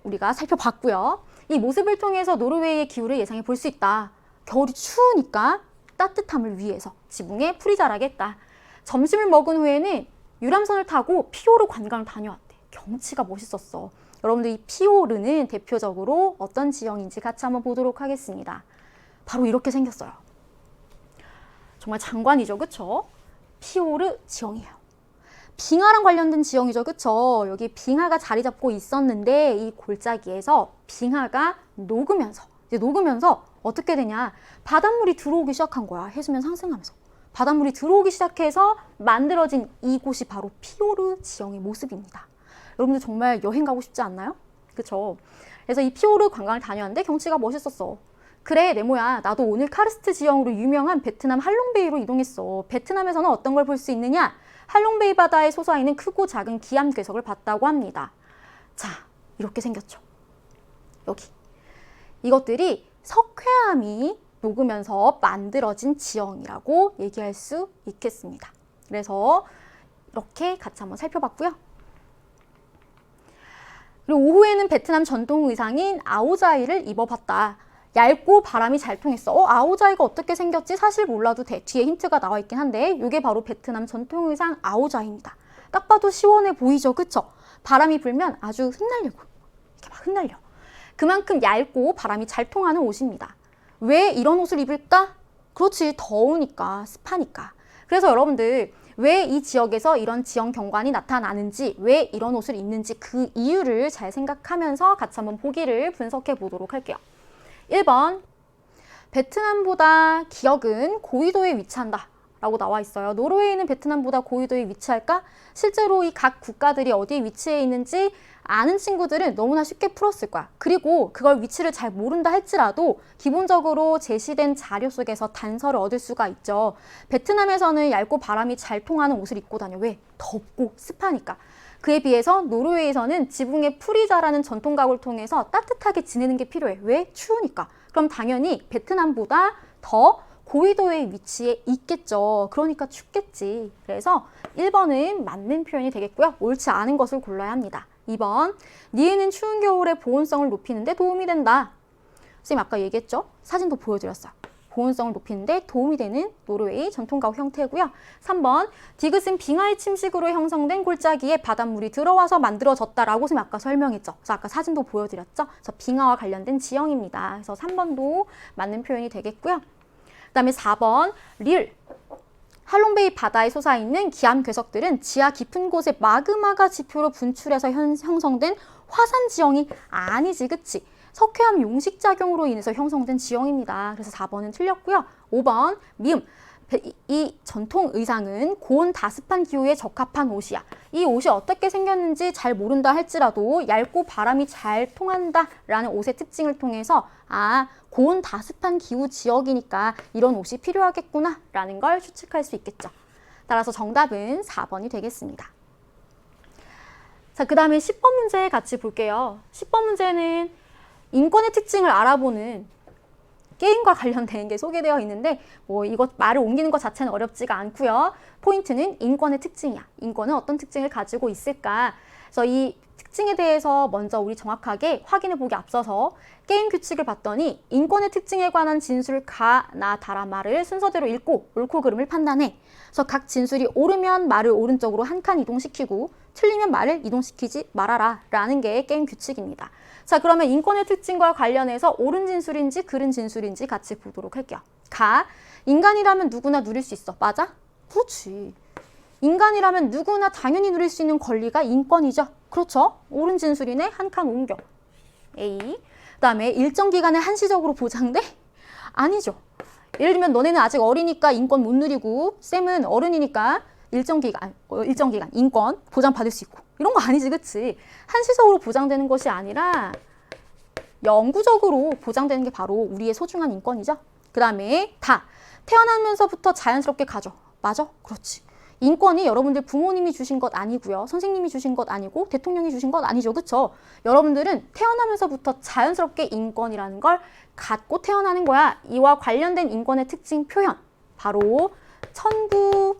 우리가 살펴봤고요. 이 모습을 통해서 노르웨이의 기후를 예상해 볼 수 있다. 겨울이 추우니까 따뜻함을 위해서 지붕에 풀이 자라겠다. 점심을 먹은 후에는 유람선을 타고 피오르 관광을 다녀왔대. 경치가 멋있었어. 여러분들 이 피오르는 대표적으로 어떤 지형인지 같이 한번 보도록 하겠습니다. 바로 이렇게 생겼어요. 정말 장관이죠, 그쵸? 피오르 지형이에요. 빙하랑 관련된 지형이죠, 그쵸? 여기 빙하가 자리 잡고 있었는데 이 골짜기에서 빙하가 녹으면서 어떻게 되냐? 바닷물이 들어오기 시작한 거야. 해수면 상승하면서. 바닷물이 들어오기 시작해서 만들어진 이곳이 바로 피오르 지형의 모습입니다. 여러분들 정말 여행 가고 싶지 않나요? 그쵸? 그래서 이 피오르 관광을 다녀왔는데 경치가 멋있었어. 그래, 네모야. 나도 오늘 카르스트 지형으로 유명한 베트남 할롱베이로 이동했어. 베트남에서는 어떤 걸 볼 수 있느냐? 할롱베이 바다에 솟아있는 크고 작은 기암 괴석을 봤다고 합니다. 자, 이렇게 생겼죠. 여기. 이것들이 석회암이 녹으면서 만들어진 지형이라고 얘기할 수 있겠습니다. 그래서 이렇게 같이 한번 살펴봤고요. 그리고 오후에는 베트남 전통 의상인 아오자이를 입어봤다. 얇고 바람이 잘 통했어. 아오자이가 어떻게 생겼지? 사실 몰라도 돼. 뒤에 힌트가 나와 있긴 한데 이게 바로 베트남 전통 의상 아오자이입니다. 딱 봐도 시원해 보이죠? 그쵸? 바람이 불면 아주 흩날리고 이렇게 막 흩날려. 그만큼 얇고 바람이 잘 통하는 옷입니다. 왜 이런 옷을 입을까? 그렇지, 더우니까, 습하니까. 그래서 여러분들 왜 이 지역에서 이런 지형 경관이 나타나는지, 왜 이런 옷을 입는지 그 이유를 잘 생각하면서 같이 한번 보기를 분석해 보도록 할게요. 1번, 베트남보다 기역은 고위도에 위치한다 라고 나와 있어요. 노르웨이는 베트남보다 고위도에 위치할까? 실제로 이 각 국가들이 어디에 위치해 있는지 아는 친구들은 너무나 쉽게 풀었을 거야. 그리고 그걸 위치를 잘 모른다 할지라도 기본적으로 제시된 자료 속에서 단서를 얻을 수가 있죠. 베트남에서는 얇고 바람이 잘 통하는 옷을 입고 다녀. 왜? 덥고 습하니까. 그에 비해서 노르웨이에서는 지붕에 풀이 자라는 전통 가구를 통해서 따뜻하게 지내는 게 필요해. 왜? 추우니까. 그럼 당연히 베트남보다 더 고위도에 위치해 있겠죠. 그러니까 춥겠지. 그래서 1번은 맞는 표현이 되겠고요. 옳지 않은 것을 골라야 합니다. 2번, 니에는 추운 겨울에 보온성을 높이는 데 도움이 된다. 선생님 아까 얘기했죠? 사진도 보여드렸어요. 보온성을 높이는 데 도움이 되는 노르웨이 전통가구 형태고요. 3번, 디귿은 빙하의 침식으로 형성된 골짜기에 바닷물이 들어와서 만들어졌다라고 선생님 아까 설명했죠. 그래서 아까 사진도 보여드렸죠. 그래서 빙하와 관련된 지형입니다. 그래서 3번도 맞는 표현이 되겠고요. 그 다음에 4번, 리을. 할롱베이 바다에 솟아있는 기암 괴석들은 지하 깊은 곳에 마그마가 지표로 분출해서 형성된 화산 지형이 아니지, 그치? 석회암 용식작용으로 인해서 형성된 지형입니다. 그래서 4번은 틀렸고요. 5번, 미음. 이 전통 의상은 고온 다습한 기후에 적합한 옷이야. 이 옷이 어떻게 생겼는지 잘 모른다 할지라도 얇고 바람이 잘 통한다라는 옷의 특징을 통해서 고온 다습한 기후 지역이니까 이런 옷이 필요하겠구나 라는 걸 추측할 수 있겠죠. 따라서 정답은 4번이 되겠습니다. 자, 그 다음에 10번 문제 같이 볼게요. 10번 문제는 인권의 특징을 알아보는 게임과 관련된 게 소개되어 있는데 이것 말을 옮기는 것 자체는 어렵지가 않고요. 포인트는 인권의 특징이야. 인권은 어떤 특징을 가지고 있을까? 그래서 이 특징에 대해서 먼저 우리 정확하게 확인해 보기 앞서서 게임 규칙을 봤더니 인권의 특징에 관한 진술 가, 나, 다라 말을 순서대로 읽고 옳고 그름을 판단해. 그래서 각 진술이 옳으면 말을 오른쪽으로 한 칸 이동시키고 틀리면 말을 이동시키지 말아라 라는 게 게임 규칙입니다. 자, 그러면 인권의 특징과 관련해서 옳은 진술인지 그른 진술인지 같이 보도록 할게요. 가, 인간이라면 누구나 누릴 수 있어. 맞아? 그렇지. 인간이라면 누구나 당연히 누릴 수 있는 권리가 인권이죠. 그렇죠? 옳은 진술이네. 한 칸 옮겨. A. 그 다음에 일정 기간에 한시적으로 보장돼? 아니죠. 예를 들면 너네는 아직 어리니까 인권 못 누리고 쌤은 어른이니까 일정 기간 인권 보장받을 수 있고 이런 거 아니지, 그치? 한시적으로 보장되는 것이 아니라 영구적으로 보장되는 게 바로 우리의 소중한 인권이죠. 그 다음에 다 태어나면서부터 자연스럽게 가져. 맞아? 그렇지. 인권이 여러분들 부모님이 주신 것 아니고요. 선생님이 주신 것 아니고 대통령이 주신 것 아니죠. 그쵸? 여러분들은 태어나면서부터 자연스럽게 인권이라는 걸 갖고 태어나는 거야. 이와 관련된 인권의 특징 표현. 바로 천부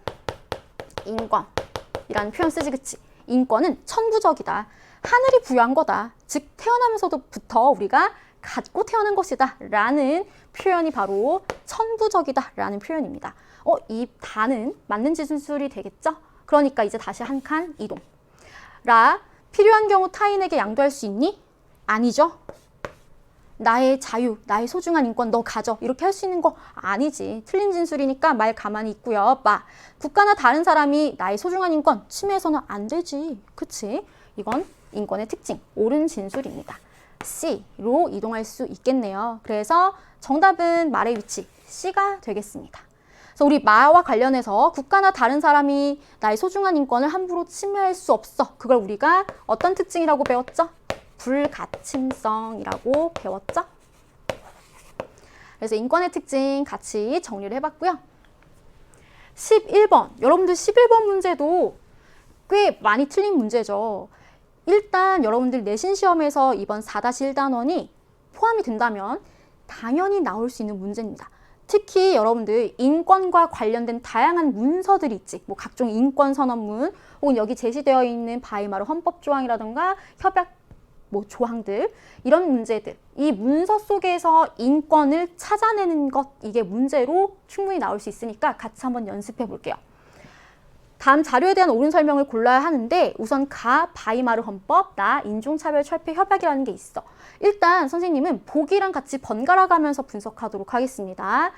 인권이라는 표현 쓰지, 그치? 인권은 천부적이다. 하늘이 부여한 거다. 즉 태어나면서부터 우리가 갖고 태어난 것이다 라는 표현이 바로 천부적이다 라는 표현입니다. 이 다는 맞는 진술이 되겠죠? 그러니까 이제 다시 한 칸 이동. 라, 필요한 경우 타인에게 양도할 수 있니? 아니죠. 나의 자유, 나의 소중한 인권 너 가져. 이렇게 할 수 있는 거 아니지. 틀린 진술이니까 말 가만히 있고요. 마, 국가나 다른 사람이 나의 소중한 인권 침해해서는 안 되지. 그치? 이건 인권의 특징, 옳은 진술입니다. C로 이동할 수 있겠네요. 그래서 정답은 말의 위치 C가 되겠습니다. 그래서 우리 마와 관련해서 국가나 다른 사람이 나의 소중한 인권을 함부로 침해할 수 없어. 그걸 우리가 어떤 특징이라고 배웠죠? 불가침성이라고 배웠죠? 그래서 인권의 특징 같이 정리를 해봤고요. 11번. 여러분들 11번 문제도 꽤 많이 틀린 문제죠. 일단 여러분들 내신 시험에서 이번 4-1단원이 포함이 된다면 당연히 나올 수 있는 문제입니다. 특히 여러분들 인권과 관련된 다양한 문서들이 있지. 뭐 각종 인권 선언문 혹은 여기 제시되어 있는 바이마르 헌법 조항이라든가 협약 뭐 조항들 이런 문제들 이 문서 속에서 인권을 찾아내는 것 이게 문제로 충분히 나올 수 있으니까 같이 한번 연습해 볼게요. 다음 자료에 대한 옳은 설명을 골라야 하는데 우선 가 바이마르 헌법 나 인종차별 철폐 협약이라는 게 있어. 일단 선생님은 보기랑 같이 번갈아 가면서 분석하도록 하겠습니다.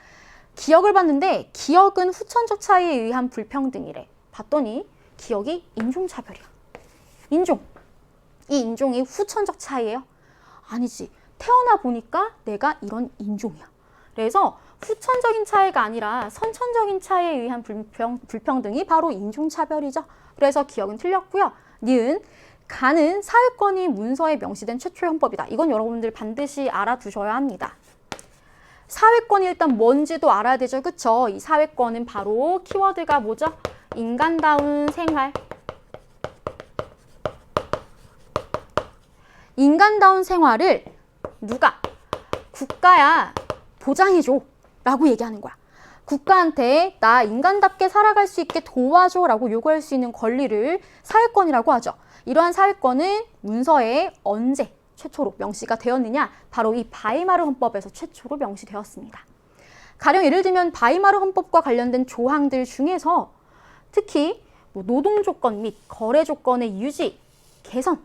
기억을 봤는데 기억은 후천적 차이에 의한 불평등이래. 봤더니 기억이 인종차별이야. 인종. 이 인종이 후천적 차이예요? 아니지. 태어나 보니까 내가 이런 인종이야. 그래서 후천적인 차이가 아니라 선천적인 차이에 의한 불평등이 바로 인종차별이죠. 그래서 기억은 틀렸고요. 니은, 가는 사회권이 문서에 명시된 최초의 헌법이다. 이건 여러분들 반드시 알아두셔야 합니다. 사회권이 일단 뭔지도 알아야 되죠. 그쵸? 이 사회권은 바로 키워드가 뭐죠? 인간다운 생활. 인간다운 생활을 누가? 국가야 보장해줘 라고 얘기하는 거야. 국가한테 나 인간답게 살아갈 수 있게 도와줘 라고 요구할 수 있는 권리를 사회권이라고 하죠. 이러한 사회권은 문서에 언제 최초로 명시가 되었느냐? 바로 이 바이마르 헌법에서 최초로 명시되었습니다. 가령 예를 들면 바이마르 헌법과 관련된 조항들 중에서 특히 뭐 노동 조건 및 거래 조건의 유지, 개선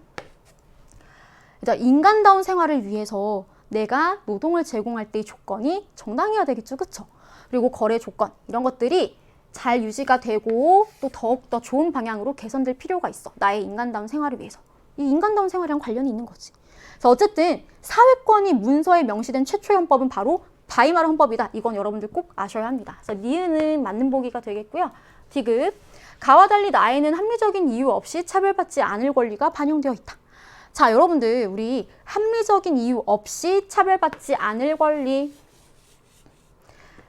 인간다운 생활을 위해서 내가 노동을 제공할 때의 조건이 정당해야 되겠죠. 그쵸? 그리고 거래 조건 이런 것들이 잘 유지가 되고 또 더욱더 좋은 방향으로 개선될 필요가 있어. 나의 인간다운 생활을 위해서. 이 인간다운 생활이랑 관련이 있는 거지. 그래서 어쨌든 사회권이 문서에 명시된 최초의 헌법은 바로 바이마르 헌법이다. 이건 여러분들 꼭 아셔야 합니다. 그래서 니은은 맞는 보기가 되겠고요. 디귿. 가와 달리 나에는 합리적인 이유 없이 차별받지 않을 권리가 반영되어 있다. 자, 여러분들 우리 합리적인 이유 없이 차별받지 않을 권리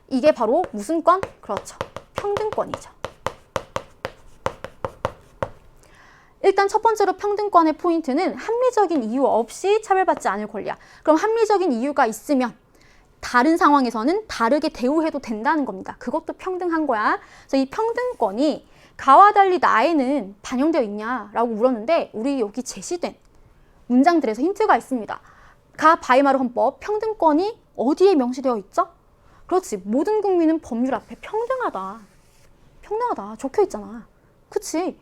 이게 바로 무슨 권? 그렇죠. 평등권이죠. 일단 첫 번째로 평등권의 포인트는 합리적인 이유 없이 차별받지 않을 권리야. 그럼 합리적인 이유가 있으면 다른 상황에서는 다르게 대우해도 된다는 겁니다. 그것도 평등한 거야. 그래서 이 평등권이 가와 달리 나에는 반영되어 있냐라고 물었는데 우리 여기 제시된 문장들에서 힌트가 있습니다. 가 바이마르 헌법 평등권이 어디에 명시되어 있죠? 그렇지. 모든 국민은 법률 앞에 평등하다. 평등하다. 적혀 있잖아. 그치?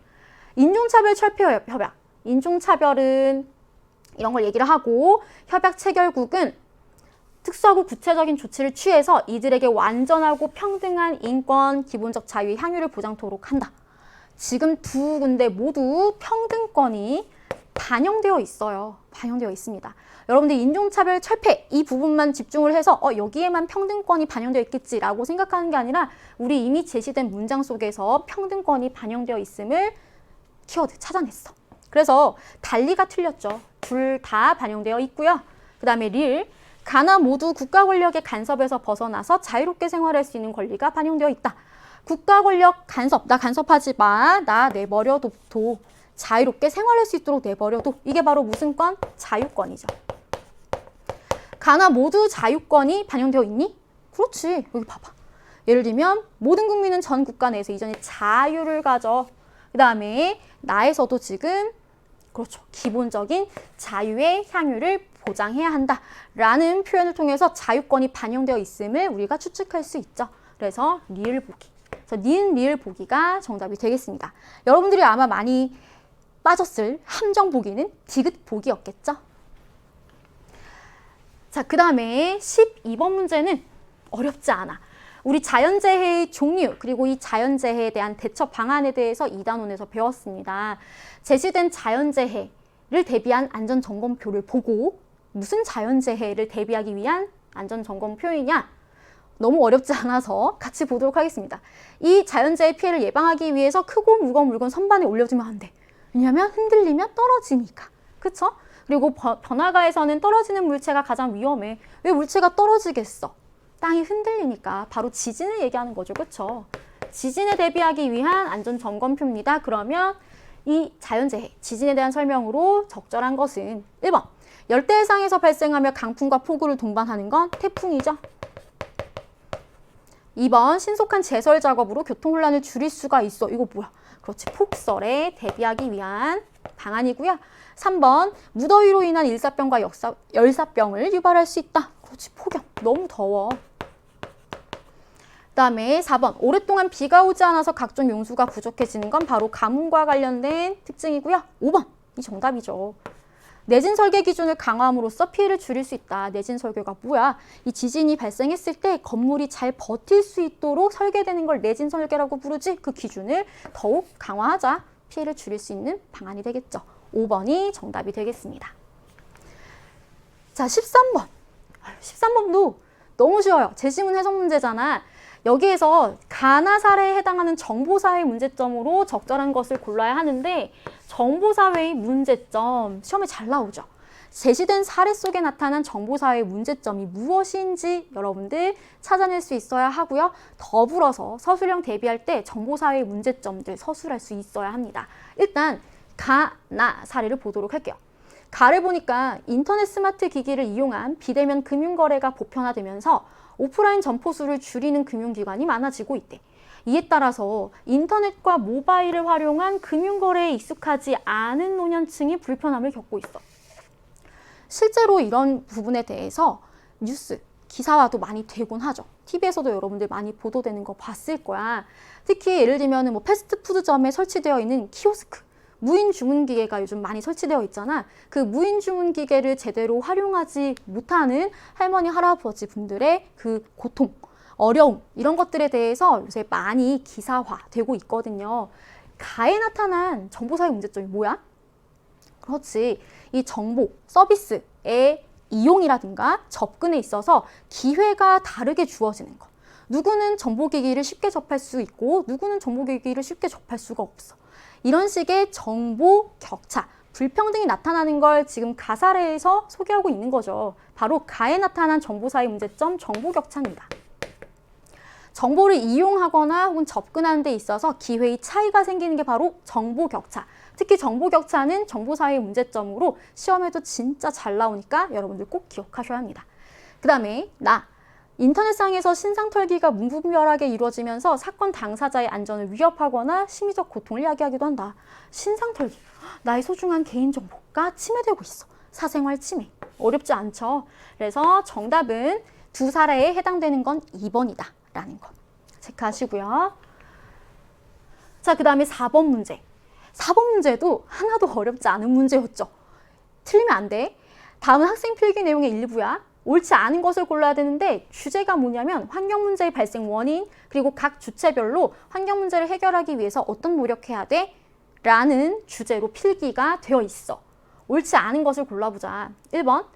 인종차별 철폐 협약. 인종차별은 이런 걸 얘기를 하고 협약 체결국은 특수하고 구체적인 조치를 취해서 이들에게 완전하고 평등한 인권, 기본적 자유의 향유를 보장토록 한다. 지금 두 군데 모두 평등권이 반영되어 있어요. 반영되어 있습니다. 여러분들 인종차별 철폐 이 부분만 집중을 해서 여기에만 평등권이 반영되어 있겠지라고 생각하는 게 아니라 우리 이미 제시된 문장 속에서 평등권이 반영되어 있음을 키워드 찾아냈어. 그래서 달리가 틀렸죠. 둘 다 반영되어 있고요. 그 다음에 릴 가나 모두 국가 권력의 간섭에서 벗어나서 자유롭게 생활할 수 있는 권리가 반영되어 있다. 국가 권력 간섭, 나 간섭하지 마. 나 내버려둬. 자유롭게 생활할 수 있도록 내버려둬. 이게 바로 무슨 권? 자유권이죠. 가나 모두 자유권이 반영되어 있니? 그렇지. 여기 봐봐. 예를 들면 모든 국민은 전 국가 내에서 이전에 자유를 가져. 그 다음에 나에서도 지금 그렇죠. 기본적인 자유의 향유를 보장해야 한다라는 표현을 통해서 자유권이 반영되어 있음을 우리가 추측할 수 있죠. 그래서 리을 보기. 그래서 니은 리을 보기가 정답이 되겠습니다. 여러분들이 아마 많이 빠졌을 함정 보기는 디귿 보기였겠죠. 자, 그 다음에 12번 문제는 어렵지 않아. 우리 자연재해의 종류 그리고 이 자연재해에 대한 대처 방안에 대해서 2단원에서 배웠습니다. 제시된 자연재해를 대비한 안전점검표를 보고 무슨 자연재해를 대비하기 위한 안전점검 표이냐? 너무 어렵지 않아서 같이 보도록 하겠습니다. 이 자연재해 피해를 예방하기 위해서 크고 무거운 물건 선반에 올려두면 안 돼. 왜냐하면 흔들리면 떨어지니까. 그쵸? 그리고 번화가에서는 떨어지는 물체가 가장 위험해. 왜 물체가 떨어지겠어? 땅이 흔들리니까. 바로 지진을 얘기하는 거죠. 그쵸? 지진에 대비하기 위한 안전점검표입니다. 그러면 이 자연재해, 지진에 대한 설명으로 적절한 것은 1번, 열대해상에서 발생하며 강풍과 폭우를 동반하는 건 태풍이죠. 2번, 신속한 제설 작업으로 교통혼란을 줄일 수가 있어. 이거 뭐야? 그렇지, 폭설에 대비하기 위한 방안이고요. 3번, 무더위로 인한 일사병과 열사병을 유발할 수 있다. 그렇지, 폭염, 너무 더워. 그 다음에 4번, 오랫동안 비가 오지 않아서 각종 용수가 부족해지는 건 바로 가뭄과 관련된 특징이고요. 5번, 이 정답이죠. 내진 설계 기준을 강화함으로써 피해를 줄일 수 있다. 내진 설계가 뭐야? 이 지진이 발생했을 때 건물이 잘 버틸 수 있도록 설계되는 걸 내진 설계라고 부르지. 그 기준을 더욱 강화하자. 피해를 줄일 수 있는 방안이 되겠죠. 5번이 정답이 되겠습니다. 자, 13번. 13번도 너무 쉬워요. 제시문 해석 문제잖아. 여기에서 가나 사례에 해당하는 정보사회 문제점으로 적절한 것을 골라야 하는데, 정보사회의 문제점, 시험에 잘 나오죠. 제시된 사례 속에 나타난 정보사회의 문제점이 무엇인지 여러분들 찾아낼 수 있어야 하고요. 더불어서 서술형 대비할 때 정보사회의 문제점들 서술할 수 있어야 합니다. 일단 가나 사례를 보도록 할게요. 가를 보니까 인터넷 스마트 기기를 이용한 비대면 금융거래가 보편화되면서 오프라인 점포수를 줄이는 금융기관이 많아지고 있대. 이에 따라서 인터넷과 모바일을 활용한 금융거래에 익숙하지 않은 노년층이 불편함을 겪고 있어. 실제로 이런 부분에 대해서 뉴스, 기사화도 많이 되곤 하죠. TV에서도 여러분들 많이 보도되는 거 봤을 거야. 특히 예를 들면 뭐 패스트푸드점에 설치되어 있는 키오스크, 무인 주문 기계가 요즘 많이 설치되어 있잖아. 그 무인 주문 기계를 제대로 활용하지 못하는 할머니, 할아버지 분들의 그 고통, 어려움, 이런 것들에 대해서 요새 많이 기사화되고 있거든요. 가에 나타난 정보사회 문제점이 뭐야? 그렇지. 이 정보, 서비스의 이용이라든가 접근에 있어서 기회가 다르게 주어지는 것. 누구는 정보기기를 쉽게 접할 수 있고 누구는 정보기기를 쉽게 접할 수가 없어. 이런 식의 정보 격차, 불평등이 나타나는 걸 지금 가 사례에서 소개하고 있는 거죠. 바로 가에 나타난 정보사회 문제점, 정보 격차입니다. 정보를 이용하거나 혹은 접근하는 데 있어서 기회의 차이가 생기는 게 바로 정보 격차. 특히 정보 격차는 정보사회 문제점으로 시험에도 진짜 잘 나오니까 여러분들 꼭 기억하셔야 합니다. 그 다음에 인터넷상에서 신상 털기가 무분별하게 이루어지면서 사건 당사자의 안전을 위협하거나 심리적 고통을 야기하기도 한다. 신상 털기, 나의 소중한 개인정보가 침해되고 있어. 사생활 침해, 어렵지 않죠? 그래서 정답은 두 사례에 해당되는 건 2번이다 라는 거 체크하시고요. 자, 그 다음에 4번 문제. 4번 문제도 하나도 어렵지 않은 문제였죠. 틀리면 안 돼. 다음은 학생 필기 내용의 일부야. 옳지 않은 것을 골라야 되는데 주제가 뭐냐면 환경 문제의 발생 원인, 그리고 각 주체별로 환경 문제를 해결하기 위해서 어떤 노력해야 돼? 라는 주제로 필기가 되어 있어. 옳지 않은 것을 골라보자. 1번,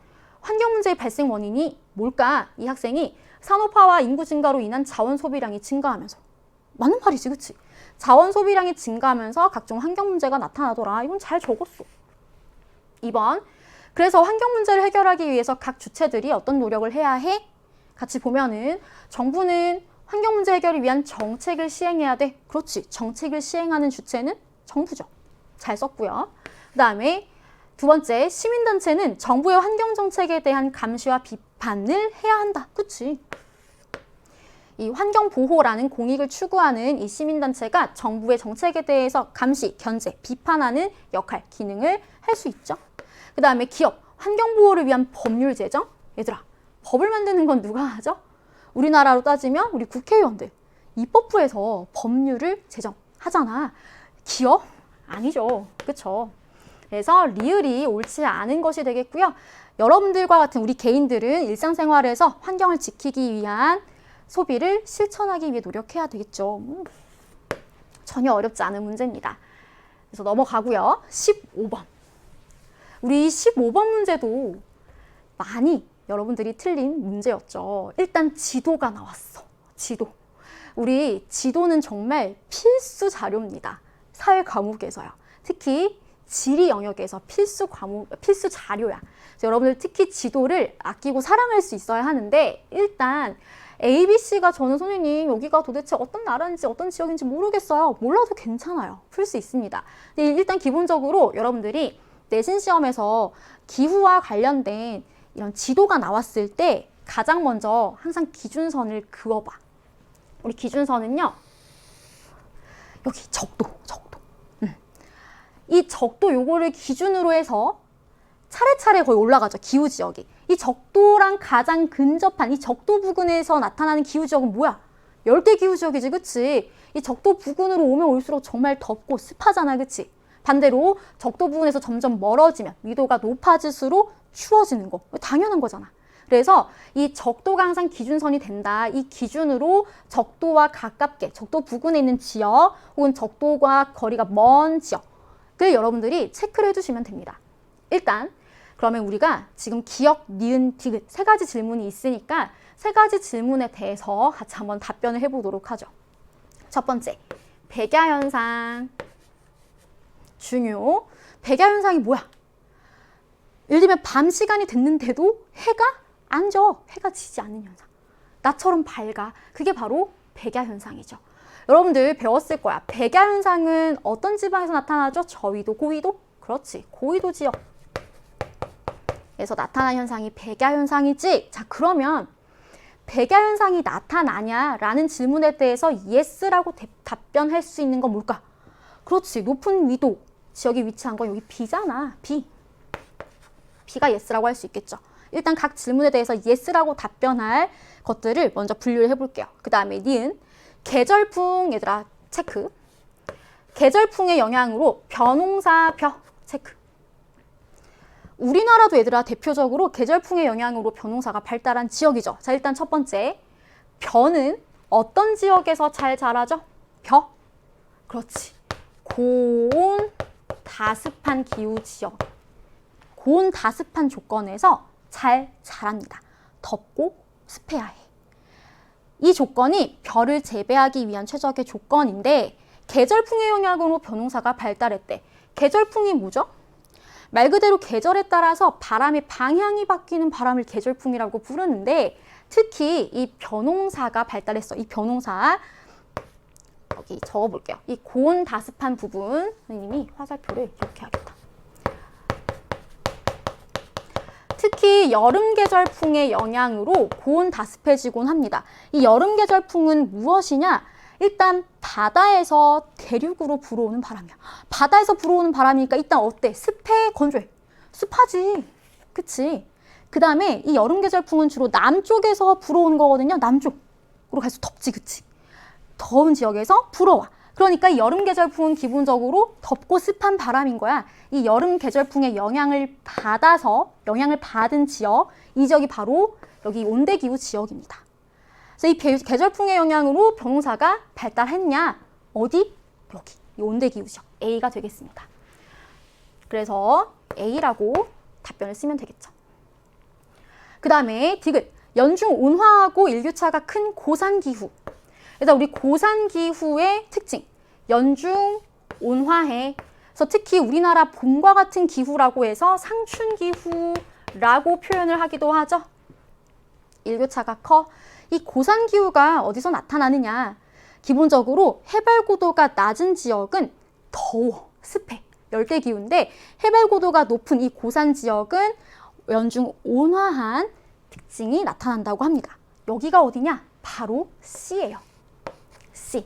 환경 문제의 발생 원인이 뭘까? 이 학생이 산업화와 인구 증가로 인한 자원 소비량이 증가하면서. 맞는 말이지, 그치? 자원 소비량이 증가하면서 각종 환경 문제가 나타나더라. 이건 잘 적었어. 2번, 그래서 환경 문제를 해결하기 위해서 각 주체들이 어떤 노력을 해야 해? 같이 보면은 정부는 환경 문제 해결을 위한 정책을 시행해야 돼. 그렇지. 정책을 시행하는 주체는 정부죠. 잘 썼고요. 그 다음에 두 번째, 시민단체는 정부의 환경 정책에 대한 감시와 비판을 해야 한다. 그치? 이 환경보호라는 공익을 추구하는 이 시민단체가 정부의 정책에 대해서 감시, 견제, 비판하는 역할, 기능을 할 수 있죠. 그 다음에 기업, 환경보호를 위한 법률 제정. 얘들아, 법을 만드는 건 누가 하죠? 우리나라로 따지면 우리 국회의원들. 입법부에서 법률을 제정하잖아. 기업? 아니죠. 그쵸? 그래서 리을이 옳지 않은 것이 되겠고요. 여러분들과 같은 우리 개인들은 일상생활에서 환경을 지키기 위한 소비를 실천하기 위해 노력해야 되겠죠. 전혀 어렵지 않은 문제입니다. 그래서 넘어가고요. 15번. 우리 15번 문제도 많이 여러분들이 틀린 문제였죠. 일단 지도가 나왔어. 지도. 우리 지도는 정말 필수 자료입니다. 사회 과목에서요. 특히 지리 영역에서 필수 자료야. 그래서 여러분들 특히 지도를 아끼고 사랑할 수 있어야 하는데 일단 ABC가 저는 선생님 여기가 도대체 어떤 나라인지 어떤 지역인지 모르겠어요. 몰라도 괜찮아요. 풀 수 있습니다. 근데 일단 기본적으로 여러분들이 내신 시험에서 기후와 관련된 이런 지도가 나왔을 때 가장 먼저 항상 기준선을 그어봐. 우리 기준선은요. 여기 적도. 이 적도 요거를 기준으로 해서 차례차례 거의 올라가죠. 기후지역이. 이 적도랑 가장 근접한 이 적도 부근에서 나타나는 기후지역은 뭐야? 열대기후지역이지, 그치? 이 적도 부근으로 오면 올수록 정말 덥고 습하잖아, 그치? 반대로 적도 부근에서 점점 멀어지면 위도가 높아질수록 추워지는 거. 당연한 거잖아. 그래서 이 적도가 항상 기준선이 된다. 이 기준으로 적도와 가깝게, 적도 부근에 있는 지역 혹은 적도와 거리가 먼 지역을 여러분들이 체크를 해주시면 됩니다. 일단 그러면 우리가 지금 기역, 니은, 디귿 세 가지 질문이 있으니까 세 가지 질문에 대해서 같이 한번 답변을 해보도록 하죠. 첫 번째, 백야현상. 중요. 백야현상이 뭐야? 예를 들면 밤 시간이 됐는데도 해가 안 져. 해가 지지 않는 현상. 나처럼 밝아. 그게 바로 백야현상이죠. 여러분들 배웠을 거야. 백야현상은 어떤 지방에서 나타나죠? 저위도, 고위도? 그렇지. 고위도 지역. 에서 나타난 현상이 백야현상이지. 자, 그러면 백야현상이 나타나냐라는 질문에 대해서 yes라고 답변할 수 있는 건 뭘까? 그렇지. 높은 위도 지역이 위치한 건 여기 B잖아. B. B가 yes라고 할 수 있겠죠. 일단 각 질문에 대해서 yes라고 답변할 것들을 먼저 분류를 해볼게요. 그 다음에 니은. 계절풍, 얘들아 체크. 계절풍의 영향으로 벼농사 벼 체크. 우리나라도 얘들아 대표적으로 계절풍의 영향으로 벼농사가 발달한 지역이죠. 자, 일단 첫 번째, 벼는 어떤 지역에서 잘 자라죠? 벼. 그렇지. 고온 다습한 기후 지역. 고온 다습한 조건에서 잘 자랍니다. 덥고 습해야 해. 이 조건이 벼를 재배하기 위한 최적의 조건인데 계절풍의 영향으로 벼농사가 발달했대. 계절풍이 뭐죠? 말 그대로 계절에 따라서 바람의 방향이 바뀌는 바람을 계절풍이라고 부르는데 특히 이 벼농사가 발달했어. 이 벼농사 여기 적어볼게요. 이 고온 다습한 부분 선생님이 화살표를 이렇게 하겠다. 특히 여름 계절풍의 영향으로 고온 다습해지곤 합니다. 이 여름 계절풍은 무엇이냐? 일단 바다에서 대륙으로 불어오는 바람이야. 바다에서 불어오는 바람이니까 일단 어때? 습해, 건조해? 습하지. 그치? 그 다음에 이 여름 계절풍은 주로 남쪽에서 불어오는 거거든요. 남쪽으로 갈수록 덥지, 그치? 더운 지역에서 불어와. 그러니까 이 여름 계절풍은 기본적으로 덥고 습한 바람인 거야. 이 여름 계절풍의 영향을 받은 지역, 이 지역이 바로 여기 온대기후 지역입니다. 그래서 이 계절풍의 영향으로 벼농사가 발달했냐? 어디? 여기, 이 온대기후 지역, A가 되겠습니다. 그래서 A라고 답변을 쓰면 되겠죠. 그 다음에 디귿, 연중 온화하고 일교차가 큰 고산기후. 그래서 우리 고산기후의 특징, 연중 온화해. 그래서 특히 우리나라 봄과 같은 기후라고 해서 상춘기후라고 표현을 하기도 하죠. 일교차가 커. 이 고산기후가 어디서 나타나느냐? 기본적으로 해발고도가 낮은 지역은 더워, 습해, 열대기후인데 해발고도가 높은 이 고산 지역은 연중 온화한 특징이 나타난다고 합니다. 여기가 어디냐? 바로 C예요. C.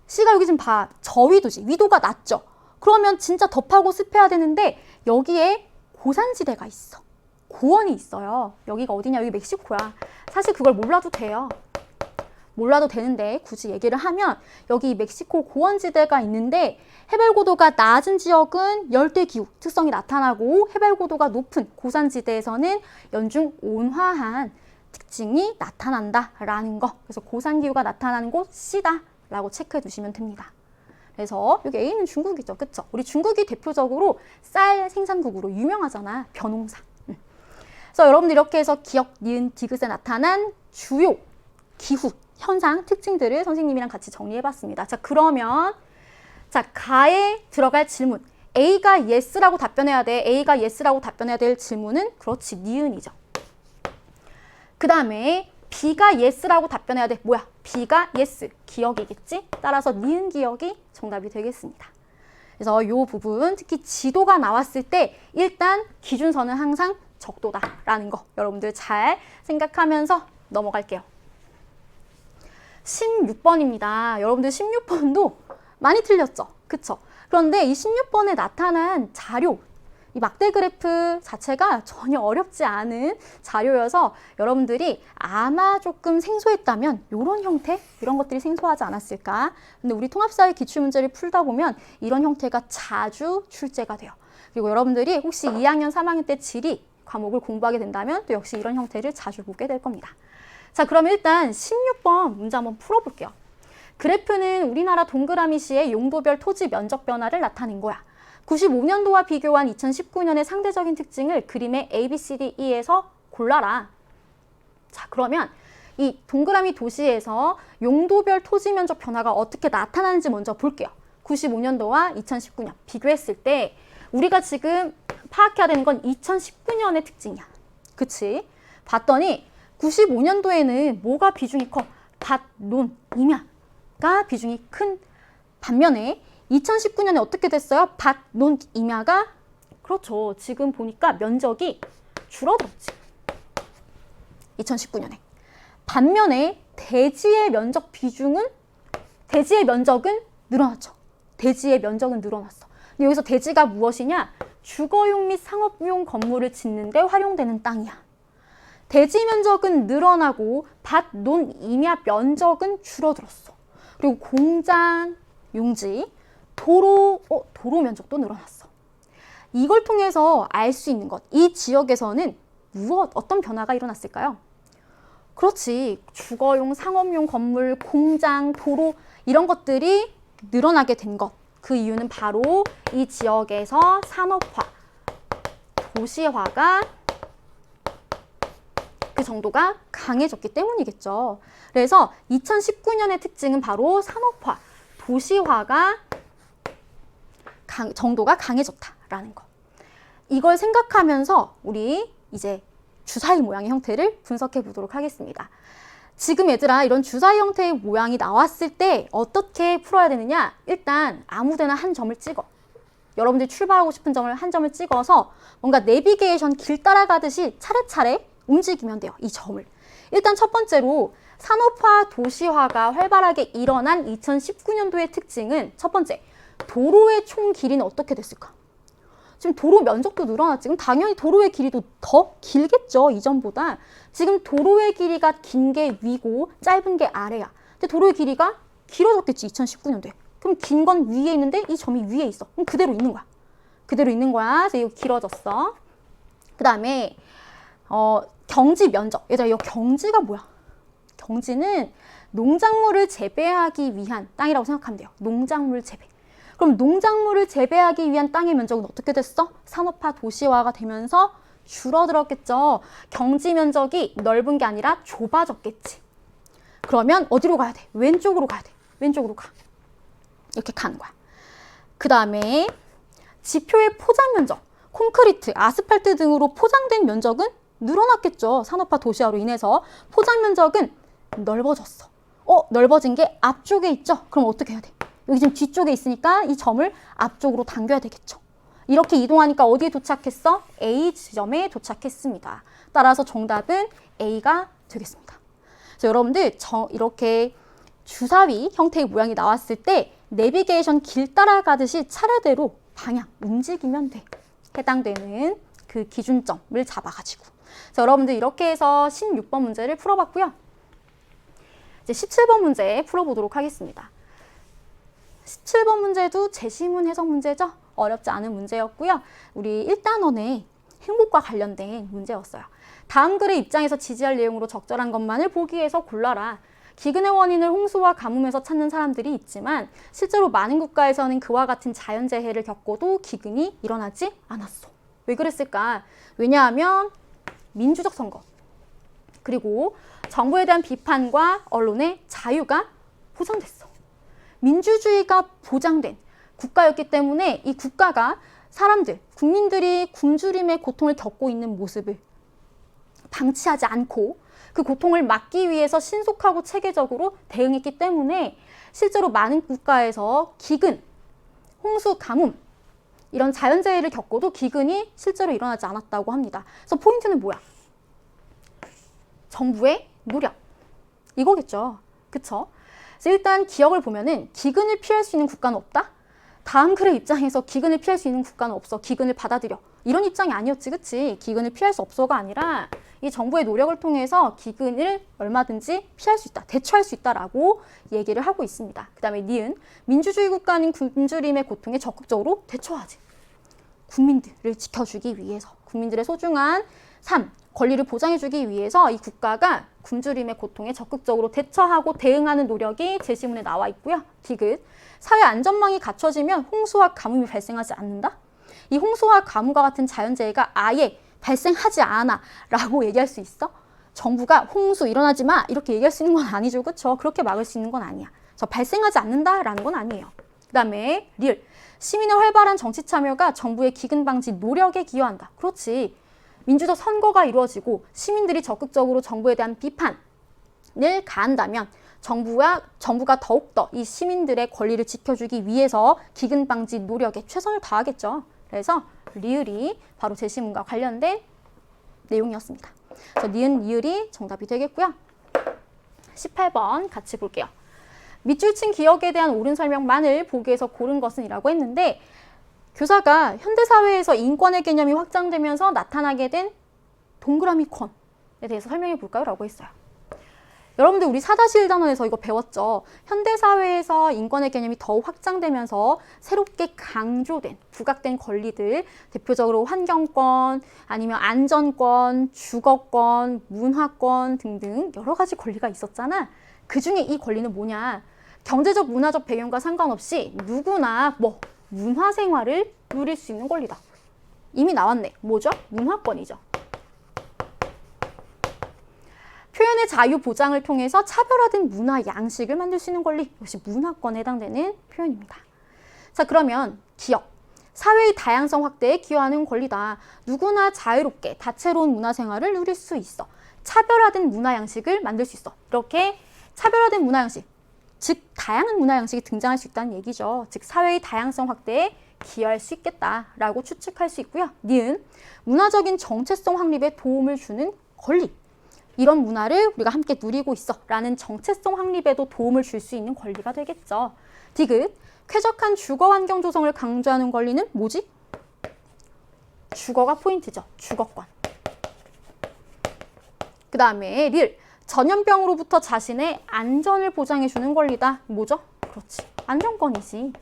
C가 여기 지금 봐. 저위도지. 위도가 낮죠. 그러면 진짜 덥하고 습해야 되는데 여기에 고산지대가 있어. 고원이 있어요. 여기가 어디냐? 여기 멕시코야. 사실 그걸 몰라도 돼요. 몰라도 되는데 굳이 얘기를 하면 여기 멕시코 고원지대가 있는데 해발고도가 낮은 지역은 열대기후 특성이 나타나고 해발고도가 높은 고산지대에서는 연중 온화한 특징이 나타난다라는 거. 그래서 고산기후가 나타나는 곳 C다라고 체크해 두시면 됩니다. 그래서 여기 A는 중국이죠. 그쵸? 우리 중국이 대표적으로 쌀 생산국으로 유명하잖아. 벼농사. 그래서 여러분들 이렇게 해서 기역, 니은, 디귿에 나타난 주요 기후, 현상, 특징들을 선생님이랑 같이 정리해봤습니다. 자, 그러면 자, 가에 들어갈 질문. A가 yes라고 답변해야 돼. A가 yes라고 답변해야 될 질문은 그렇지, 니은이죠. 그 다음에 B가 yes라고 답변해야 돼. 뭐야? B가 yes, 기역이겠지? 따라서 니은 기역이 정답이 되겠습니다. 그래서 이 부분, 특히 지도가 나왔을 때 일단 기준선은 항상 적도다라는 거 여러분들 잘 생각하면서 넘어갈게요. 16번입니다. 여러분들 16번도 많이 틀렸죠? 그쵸? 그런데 이 16번에 나타난 자료, 이 막대 그래프 자체가 전혀 어렵지 않은 자료여서 여러분들이 아마 조금 생소했다면 이런 형태, 이런 것들이 생소하지 않았을까? 근데 우리 통합사회 기출문제를 풀다 보면 이런 형태가 자주 출제가 돼요. 그리고 여러분들이 혹시 2학년, 3학년 때 지리 과목을 공부하게 된다면 또 역시 이런 형태를 자주 보게 될 겁니다. 자, 그럼 일단 16번 문제 한번 풀어볼게요. 그래프는 우리나라 동그라미시의 용도별 토지 면적 변화를 나타낸 거야. 95년도와 비교한 2019년의 상대적인 특징을 그림의 A, B, C, D, E에서 골라라. 자, 그러면 이 동그라미 도시에서 용도별 토지 면적 변화가 어떻게 나타나는지 먼저 볼게요. 95년도와 2019년 비교했을 때 우리가 지금 파악해야 되는 건 2019년의 특징이야. 그치? 봤더니 95년도에는 뭐가 비중이 커? 밭, 논, 임야가 비중이 큰 반면에 2019년에 어떻게 됐어요? 밭, 논, 임야가 그렇죠. 지금 보니까 면적이 줄어들었지. 2019년에. 반면에 대지의 면적 비중은 대지의 면적은 늘어났죠. 대지의 면적은 늘어났어. 근데 여기서 대지가 무엇이냐? 주거용 및 상업용 건물을 짓는 데 활용되는 땅이야. 대지 면적은 늘어나고 밭, 논, 임야 면적은 줄어들었어. 그리고 공장, 용지, 도로 면적도 늘어났어. 이걸 통해서 알 수 있는 것, 이 지역에서는 어떤 변화가 일어났을까요? 그렇지, 주거용, 상업용 건물, 공장, 도로 이런 것들이 늘어나게 된 것. 그 이유는 바로 이 지역에서 산업화, 도시화가 그 정도가 강해졌기 때문이겠죠. 그래서 2019년의 특징은 바로 산업화, 도시화가 정도가 강해졌다라는 거. 이걸 생각하면서 우리 이제 주사위 모양의 형태를 분석해 보도록 하겠습니다. 지금 얘들아, 이런 주사위 형태의 모양이 나왔을 때 어떻게 풀어야 되느냐? 일단 아무데나 한 점을 찍어. 여러분들이 출발하고 싶은 점을 한 점을 찍어서 뭔가 내비게이션 길 따라가듯이 차례차례 움직이면 돼요. 이 점을. 일단 첫 번째로 산업화, 도시화가 활발하게 일어난 2019년도의 특징은 첫 번째, 도로의 총 길이는 어떻게 됐을까? 지금 도로 면적도 늘어났지. 그럼 당연히 도로의 길이도 더 길겠죠. 이전보다. 지금 도로의 길이가 긴 게 위고 짧은 게 아래야. 근데 도로의 길이가 길어졌겠지. 2019년도에. 그럼 긴 건 위에 있는데 이 점이 위에 있어. 그럼 그대로 있는 거야. 그대로 있는 거야. 그래서 이거 길어졌어. 그 다음에 경지 면적. 얘들아, 이 경지가 뭐야? 경지는 농작물을 재배하기 위한 땅이라고 생각하면 돼요. 농작물 재배. 그럼 농작물을 재배하기 위한 땅의 면적은 어떻게 됐어? 산업화, 도시화가 되면서 줄어들었겠죠. 경지 면적이 넓은 게 아니라 좁아졌겠지. 그러면 어디로 가야 돼? 왼쪽으로 가야 돼. 왼쪽으로 가. 이렇게 가는 거야. 그 다음에 지표의 포장 면적. 콘크리트, 아스팔트 등으로 포장된 면적은 늘어났겠죠. 산업화, 도시화로 인해서 포장 면적은 넓어졌어. 넓어진 게 앞쪽에 있죠. 그럼 어떻게 해야 돼? 여기 지금 뒤쪽에 있으니까 이 점을 앞쪽으로 당겨야 되겠죠. 이렇게 이동하니까 어디에 도착했어? A 지점에 도착했습니다. 따라서 정답은 A가 되겠습니다. 그래서 여러분들 이렇게 주사위 형태의 모양이 나왔을 때 내비게이션 길 따라가듯이 차례대로 방향 움직이면 돼. 해당되는 그 기준점을 잡아가지고. 그래서 여러분들 이렇게 해서 16번 문제를 풀어봤고요. 이제 17번 문제 풀어보도록 하겠습니다. 17번 문제도 제시문 해석 문제죠. 어렵지 않은 문제였고요. 우리 1단원의 행복과 관련된 문제였어요. 다음 글의 입장에서 지지할 내용으로 적절한 것만을 보기 위해서 골라라. 기근의 원인을 홍수와 가뭄에서 찾는 사람들이 있지만 실제로 많은 국가에서는 그와 같은 자연재해를 겪고도 기근이 일어나지 않았어. 왜 그랬을까? 왜냐하면 민주적 선거, 그리고 정부에 대한 비판과 언론의 자유가 보장됐어. 민주주의가 보장된 국가였기 때문에 이 국가가 사람들, 국민들이 굶주림의 고통을 겪고 있는 모습을 방치하지 않고 그 고통을 막기 위해서 신속하고 체계적으로 대응했기 때문에 실제로 많은 국가에서 기근, 홍수, 가뭄 이런 자연재해를 겪어도 기근이 실제로 일어나지 않았다고 합니다. 그래서 포인트는 뭐야? 정부의 노력 이거겠죠. 그쵸? 그래서 일단 기억을 보면은 기근을 피할 수 있는 국가는 없다? 다음 글의 입장에서 기근을 피할 수 있는 국가는 없어. 기근을 받아들여. 이런 입장이 아니었지, 그치? 기근을 피할 수 없어가 아니라 이 정부의 노력을 통해서 기근을 얼마든지 피할 수 있다, 대처할 수 있다라고 얘기를 하고 있습니다. 그 다음에 니은, 민주주의 국가는 굶주림의 고통에 적극적으로 대처하지. 국민들을 지켜주기 위해서, 국민들의 소중한 삶, 권리를 보장해주기 위해서 이 국가가 굶주림의 고통에 적극적으로 대처하고 대응하는 노력이 제시문에 나와 있고요. 디귿, 사회 안전망이 갖춰지면 홍수와 가뭄이 발생하지 않는다? 이 홍수와 가뭄과 같은 자연재해가 아예 발생하지 않아 라고 얘기할 수 있어? 정부가 홍수 일어나지 마 이렇게 얘기할 수 있는 건 아니죠. 그렇죠? 그렇게 막을 수 있는 건 아니야. 그래서 발생하지 않는다라는 건 아니에요. 그 다음에 리을, 시민의 활발한 정치 참여가 정부의 기근 방지 노력에 기여한다. 그렇지. 민주적 선거가 이루어지고 시민들이 적극적으로 정부에 대한 비판을 가한다면 정부가 더욱더 이 시민들의 권리를 지켜주기 위해서 기근 방지 노력에 최선을 다하겠죠. 그래서 리을이 바로 제시문과 관련된 내용이었습니다. 그래서 니은, 리을이 정답이 되겠고요. 18번 같이 볼게요. 밑줄친 기억에 대한 옳은 설명만을 보기에서 고른 것은 이라고 했는데 교사가 현대사회에서 인권의 개념이 확장되면서 나타나게 된 동그라미권에 대해서 설명해 볼까요? 라고 했어요. 여러분들 우리 4-1단원에서 이거 배웠죠. 현대사회에서 인권의 개념이 더욱 확장되면서 새롭게 강조된, 부각된 권리들, 대표적으로 환경권, 아니면 안전권, 주거권, 문화권 등등 여러 가지 권리가 있었잖아. 그중에 이 권리는 뭐냐? 경제적, 문화적 배경과 상관없이 누구나 문화생활을 누릴 수 있는 권리다. 이미 나왔네. 뭐죠? 문화권이죠. 표현의 자유 보장을 통해서 차별화된 문화 양식을 만들 수 있는 권리. 역시 문화권에 해당되는 표현입니다. 자, 그러면 기억. 사회의 다양성 확대에 기여하는 권리다. 누구나 자유롭게 다채로운 문화생활을 누릴 수 있어. 차별화된 문화 양식을 만들 수 있어. 이렇게 차별화된 문화 양식, 즉 다양한 문화 양식이 등장할 수 있다는 얘기죠. 즉 사회의 다양성 확대에 기여할 수 있겠다라고 추측할 수 있고요. 니은, 문화적인 정체성 확립에 도움을 주는 권리. 이런 문화를 우리가 함께 누리고 있어 라는 정체성 확립에도 도움을 줄 수 있는 권리가 되겠죠. 디귿, 쾌적한 주거 환경 조성을 강조하는 권리는 뭐지? 주거가 포인트죠. 주거권. 그 다음에 리을, 전염병으로부터 자신의 안전을 보장해주는 권리다. 뭐죠? 그렇지. 안전권이지.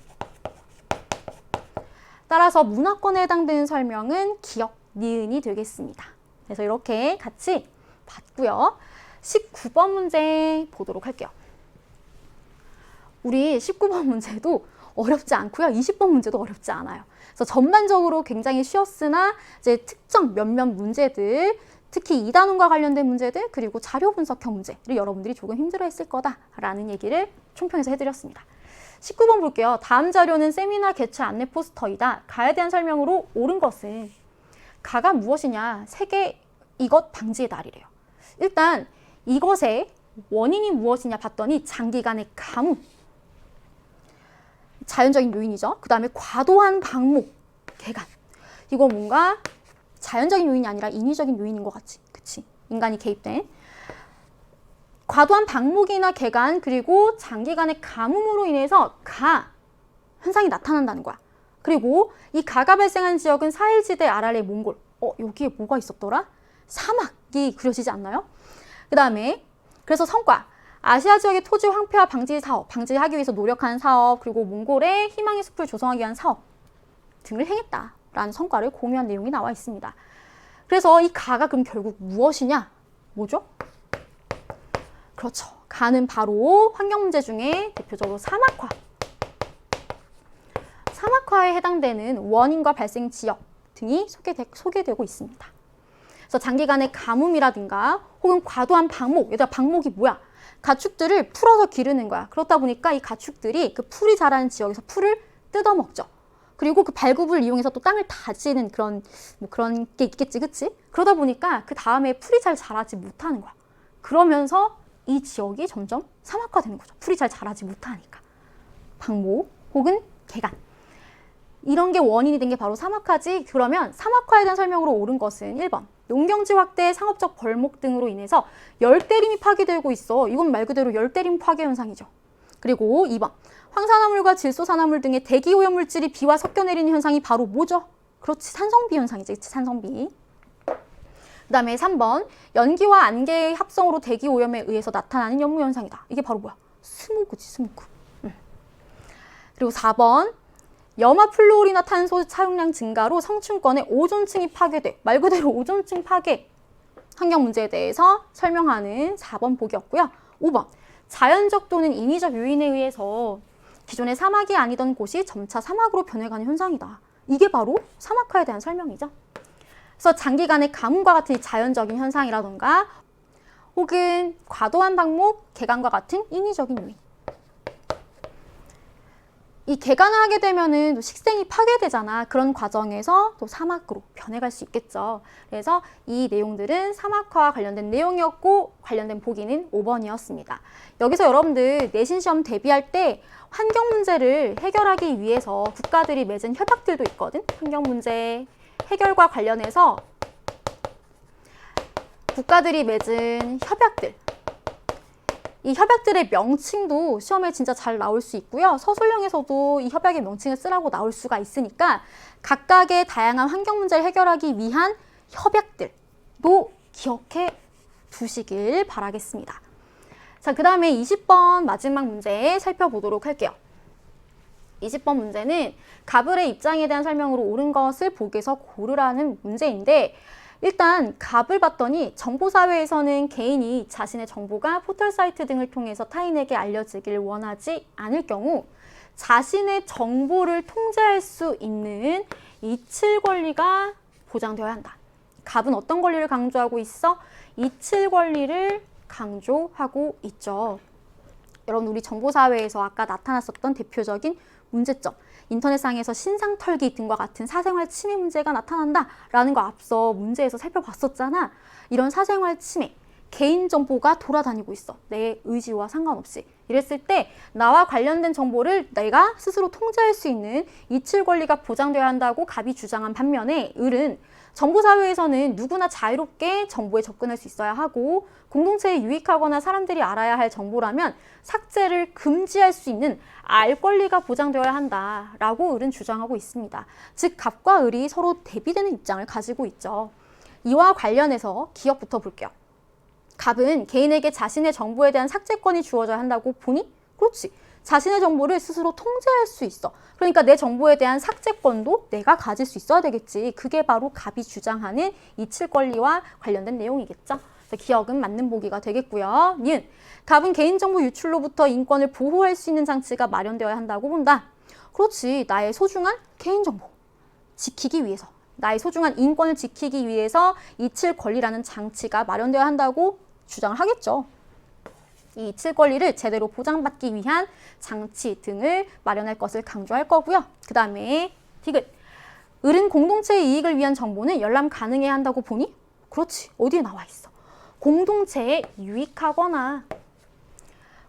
따라서 문화권에 해당되는 설명은 기억, 니은이 되겠습니다. 그래서 이렇게 같이 봤고요. 19번 문제 보도록 할게요. 우리 19번 문제도 어렵지 않고요. 20번 문제도 어렵지 않아요. 그래서 전반적으로 굉장히 쉬웠으나 이제 특정 몇몇 문제들, 특히 2단원과 관련된 문제들, 그리고 자료 분석형 문제를 여러분들이 조금 힘들어했을 거다라는 얘기를 총평해서 해드렸습니다. 19번 볼게요. 다음 자료는 세미나 개최 안내 포스터이다. 가에 대한 설명으로 옳은 것은 가가 무엇이냐? 세계 이것 방지의 날이래요. 일단 이것의 원인이 무엇이냐 봤더니 장기간의 가뭄, 자연적인 요인이죠. 그 다음에 과도한 방목, 개간. 이거 뭔가 자연적인 요인이 아니라 인위적인 요인인 것 같지. 그치? 인간이 개입된. 과도한 방목이나 개간 그리고 장기간의 가뭄으로 인해서 가 현상이 나타난다는 거야. 그리고 이 가가 발생한 지역은 사헬지대, 아랄레, 몽골. 여기에 뭐가 있었더라? 사막이 그려지지 않나요? 그 다음에 그래서 성과, 아시아 지역의 토지 황폐화 방지 사업, 방지하기 위해서 노력한 사업, 그리고 몽골의 희망의 숲을 조성하기 위한 사업 등을 행했다라는 성과를 공유한 내용이 나와 있습니다. 그래서 이 가가 그럼 결국 무엇이냐? 뭐죠? 그렇죠. 가는 바로 환경 문제 중에 대표적으로 사막화. 사막화에 해당되는 원인과 발생 지역 등이 소개되고 있습니다. 그래서 장기간의 가뭄이라든가 혹은 과도한 방목, 얘들아 방목이 뭐야? 가축들을 풀어서 기르는 거야. 그렇다 보니까 이 가축들이 그 풀이 자라는 지역에서 풀을 뜯어먹죠. 그리고 그 발굽을 이용해서 또 땅을 다지는 그런 게 있겠지, 그치? 그러다 보니까 그 다음에 풀이 잘 자라지 못하는 거야. 그러면서 이 지역이 점점 사막화되는 거죠. 풀이 잘 자라지 못하니까. 방목 혹은 개간. 이런 게 원인이 된 게 바로 사막화지. 그러면 사막화에 대한 설명으로 옳은 것은 1번. 농경지 확대, 상업적 벌목 등으로 인해서 열대림이 파괴되고 있어. 이건 말 그대로 열대림 파괴 현상이죠. 그리고 2번. 황산화물과 질소산화물 등의 대기오염물질이 비와 섞여 내리는 현상이 바로 뭐죠? 그렇지, 산성비 현상이지. 그치, 산성비. 그 다음에 3번. 연기와 안개의 합성으로 대기오염에 의해서 나타나는 연무현상이다. 이게 바로 뭐야? 스모그지, 스모그. 그리고 4번. 염화플루오리나탄소 사용량 증가로 성층권의 오존층이 파괴돼. 말 그대로 오존층 파괴. 환경 문제에 대해서 설명하는 4번 보기였고요. 5번. 자연적 또는 인위적 요인에 의해서 기존의 사막이 아니던 곳이 점차 사막으로 변해가는 현상이다. 이게 바로 사막화에 대한 설명이죠. 그래서 장기간의 가뭄과 같은 자연적인 현상이라던가 혹은 과도한 방목, 개간과 같은 인위적인 요인. 이 개간을 하게 되면은 또 식생이 파괴되잖아. 그런 과정에서 또 사막으로 변해갈 수 있겠죠. 그래서 이 내용들은 사막화와 관련된 내용이었고 관련된 보기는 5번이었습니다. 여기서 여러분들 내신 시험 대비할 때 환경 문제를 해결하기 위해서 국가들이 맺은 협약들도 있거든. 환경 문제 해결과 관련해서 국가들이 맺은 협약들. 이 협약들의 명칭도 시험에 진짜 잘 나올 수 있고요. 서술형에서도 이 협약의 명칭을 쓰라고 나올 수가 있으니까 각각의 다양한 환경 문제를 해결하기 위한 협약들도 기억해 두시길 바라겠습니다. 자, 그 다음에 20번 마지막 문제 살펴보도록 할게요. 20번 문제는 갑을의 입장에 대한 설명으로 옳은 것을 보기에서 고르라는 문제인데 일단 갑을 봤더니 정보사회에서는 개인이 자신의 정보가 포털사이트 등을 통해서 타인에게 알려지길 원하지 않을 경우 자신의 정보를 통제할 수 있는 이칠 권리가 보장되어야 한다. 갑은 어떤 권리를 강조하고 있어? 이칠 권리를 강조하고 있죠. 여러분 우리 정보사회에서 아까 나타났었던 대표적인 문제점. 인터넷상에서 신상 털기 등과 같은 사생활 침해 문제가 나타난다라는 거 앞서 문제에서 살펴봤었잖아. 이런 사생활 침해, 개인정보가 돌아다니고 있어. 내 의지와 상관없이. 이랬을 때 나와 관련된 정보를 내가 스스로 통제할 수 있는 이칠 권리가 보장되어야 한다고 갑이 주장한 반면에 을은 정보사회에서는 누구나 자유롭게 정보에 접근할 수 있어야 하고 공동체에 유익하거나 사람들이 알아야 할 정보라면 삭제를 금지할 수 있는 알 권리가 보장되어야 한다라고 을은 주장하고 있습니다. 즉 갑과 을이 서로 대비되는 입장을 가지고 있죠. 이와 관련해서 기억부터 볼게요. 갑은 개인에게 자신의 정보에 대한 삭제권이 주어져야 한다고 보니? 그렇지. 자신의 정보를 스스로 통제할 수 있어. 그러니까 내 정보에 대한 삭제권도 내가 가질 수 있어야 되겠지. 그게 바로 갑이 주장하는 이칠 권리와 관련된 내용이겠죠. 그래서 기억은 맞는 보기가 되겠고요. 니은, 갑은 개인정보 유출로부터 인권을 보호할 수 있는 장치가 마련되어야 한다고 본다. 그렇지. 나의 소중한 개인정보 지키기 위해서, 나의 소중한 인권을 지키기 위해서 이칠 권리라는 장치가 마련되어야 한다고 주장을 하겠죠. 이 이칠 권리를 제대로 보장받기 위한 장치 등을 마련할 것을 강조할 거고요. 그 다음에 디귿. 을은 공동체의 이익을 위한 정보는 열람 가능해야 한다고 보니? 그렇지. 어디에 나와 있어? 공동체에 유익하거나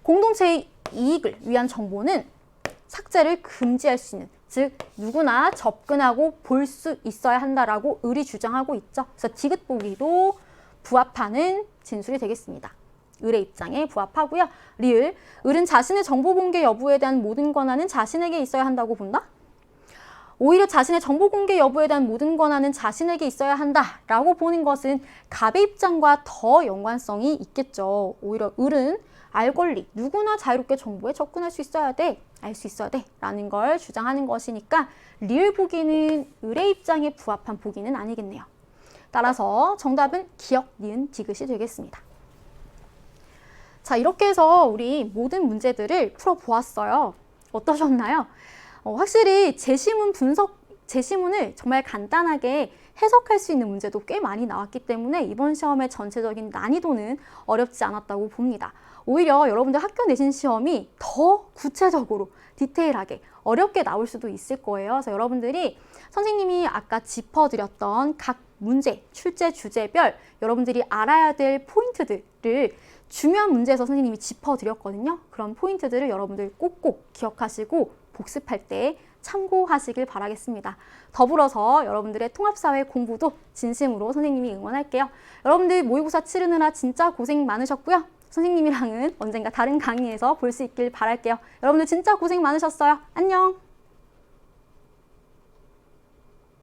공동체의 이익을 위한 정보는 삭제를 금지할 수 있는, 즉 누구나 접근하고 볼 수 있어야 한다라고 을이 주장하고 있죠. 그래서 디귿 보기도 부합하는 진술이 되겠습니다. 을의 입장에 부합하고요. 리을, 을은 자신의 정보 공개 여부에 대한 모든 권한은 자신에게 있어야 한다고 본다. 오히려 자신의 정보 공개 여부에 대한 모든 권한은 자신에게 있어야 한다라고 보는 것은 갑의 입장과 더 연관성이 있겠죠. 오히려 을은 알 권리, 누구나 자유롭게 정보에 접근할 수 있어야 돼, 알 수 있어야 돼 라는 걸 주장하는 것이니까 리을 보기는 을의 입장에 부합한 보기는 아니겠네요. 따라서 정답은 기역, 니은, 디귿이 되겠습니다. 자, 이렇게 해서 우리 모든 문제들을 풀어보았어요. 어떠셨나요? 확실히 제시문 분석 제시문을 정말 간단하게 해석할 수 있는 문제도 꽤 많이 나왔기 때문에 이번 시험의 전체적인 난이도는 어렵지 않았다고 봅니다. 오히려 여러분들 학교 내신 시험이 더 구체적으로 디테일하게 어렵게 나올 수도 있을 거예요. 그래서 여러분들이 선생님이 아까 짚어드렸던 각 문제, 출제 주제별 여러분들이 알아야 될 포인트들을 중요한 문제에서 선생님이 짚어드렸거든요. 그런 포인트들을 여러분들 꼭꼭 기억하시고 복습할 때 참고하시길 바라겠습니다. 더불어서 여러분들의 통합사회 공부도 진심으로 선생님이 응원할게요. 여러분들 모의고사 치르느라 진짜 고생 많으셨고요. 선생님이랑은 언젠가 다른 강의에서 볼 수 있길 바랄게요. 여러분들 진짜 고생 많으셨어요. 안녕!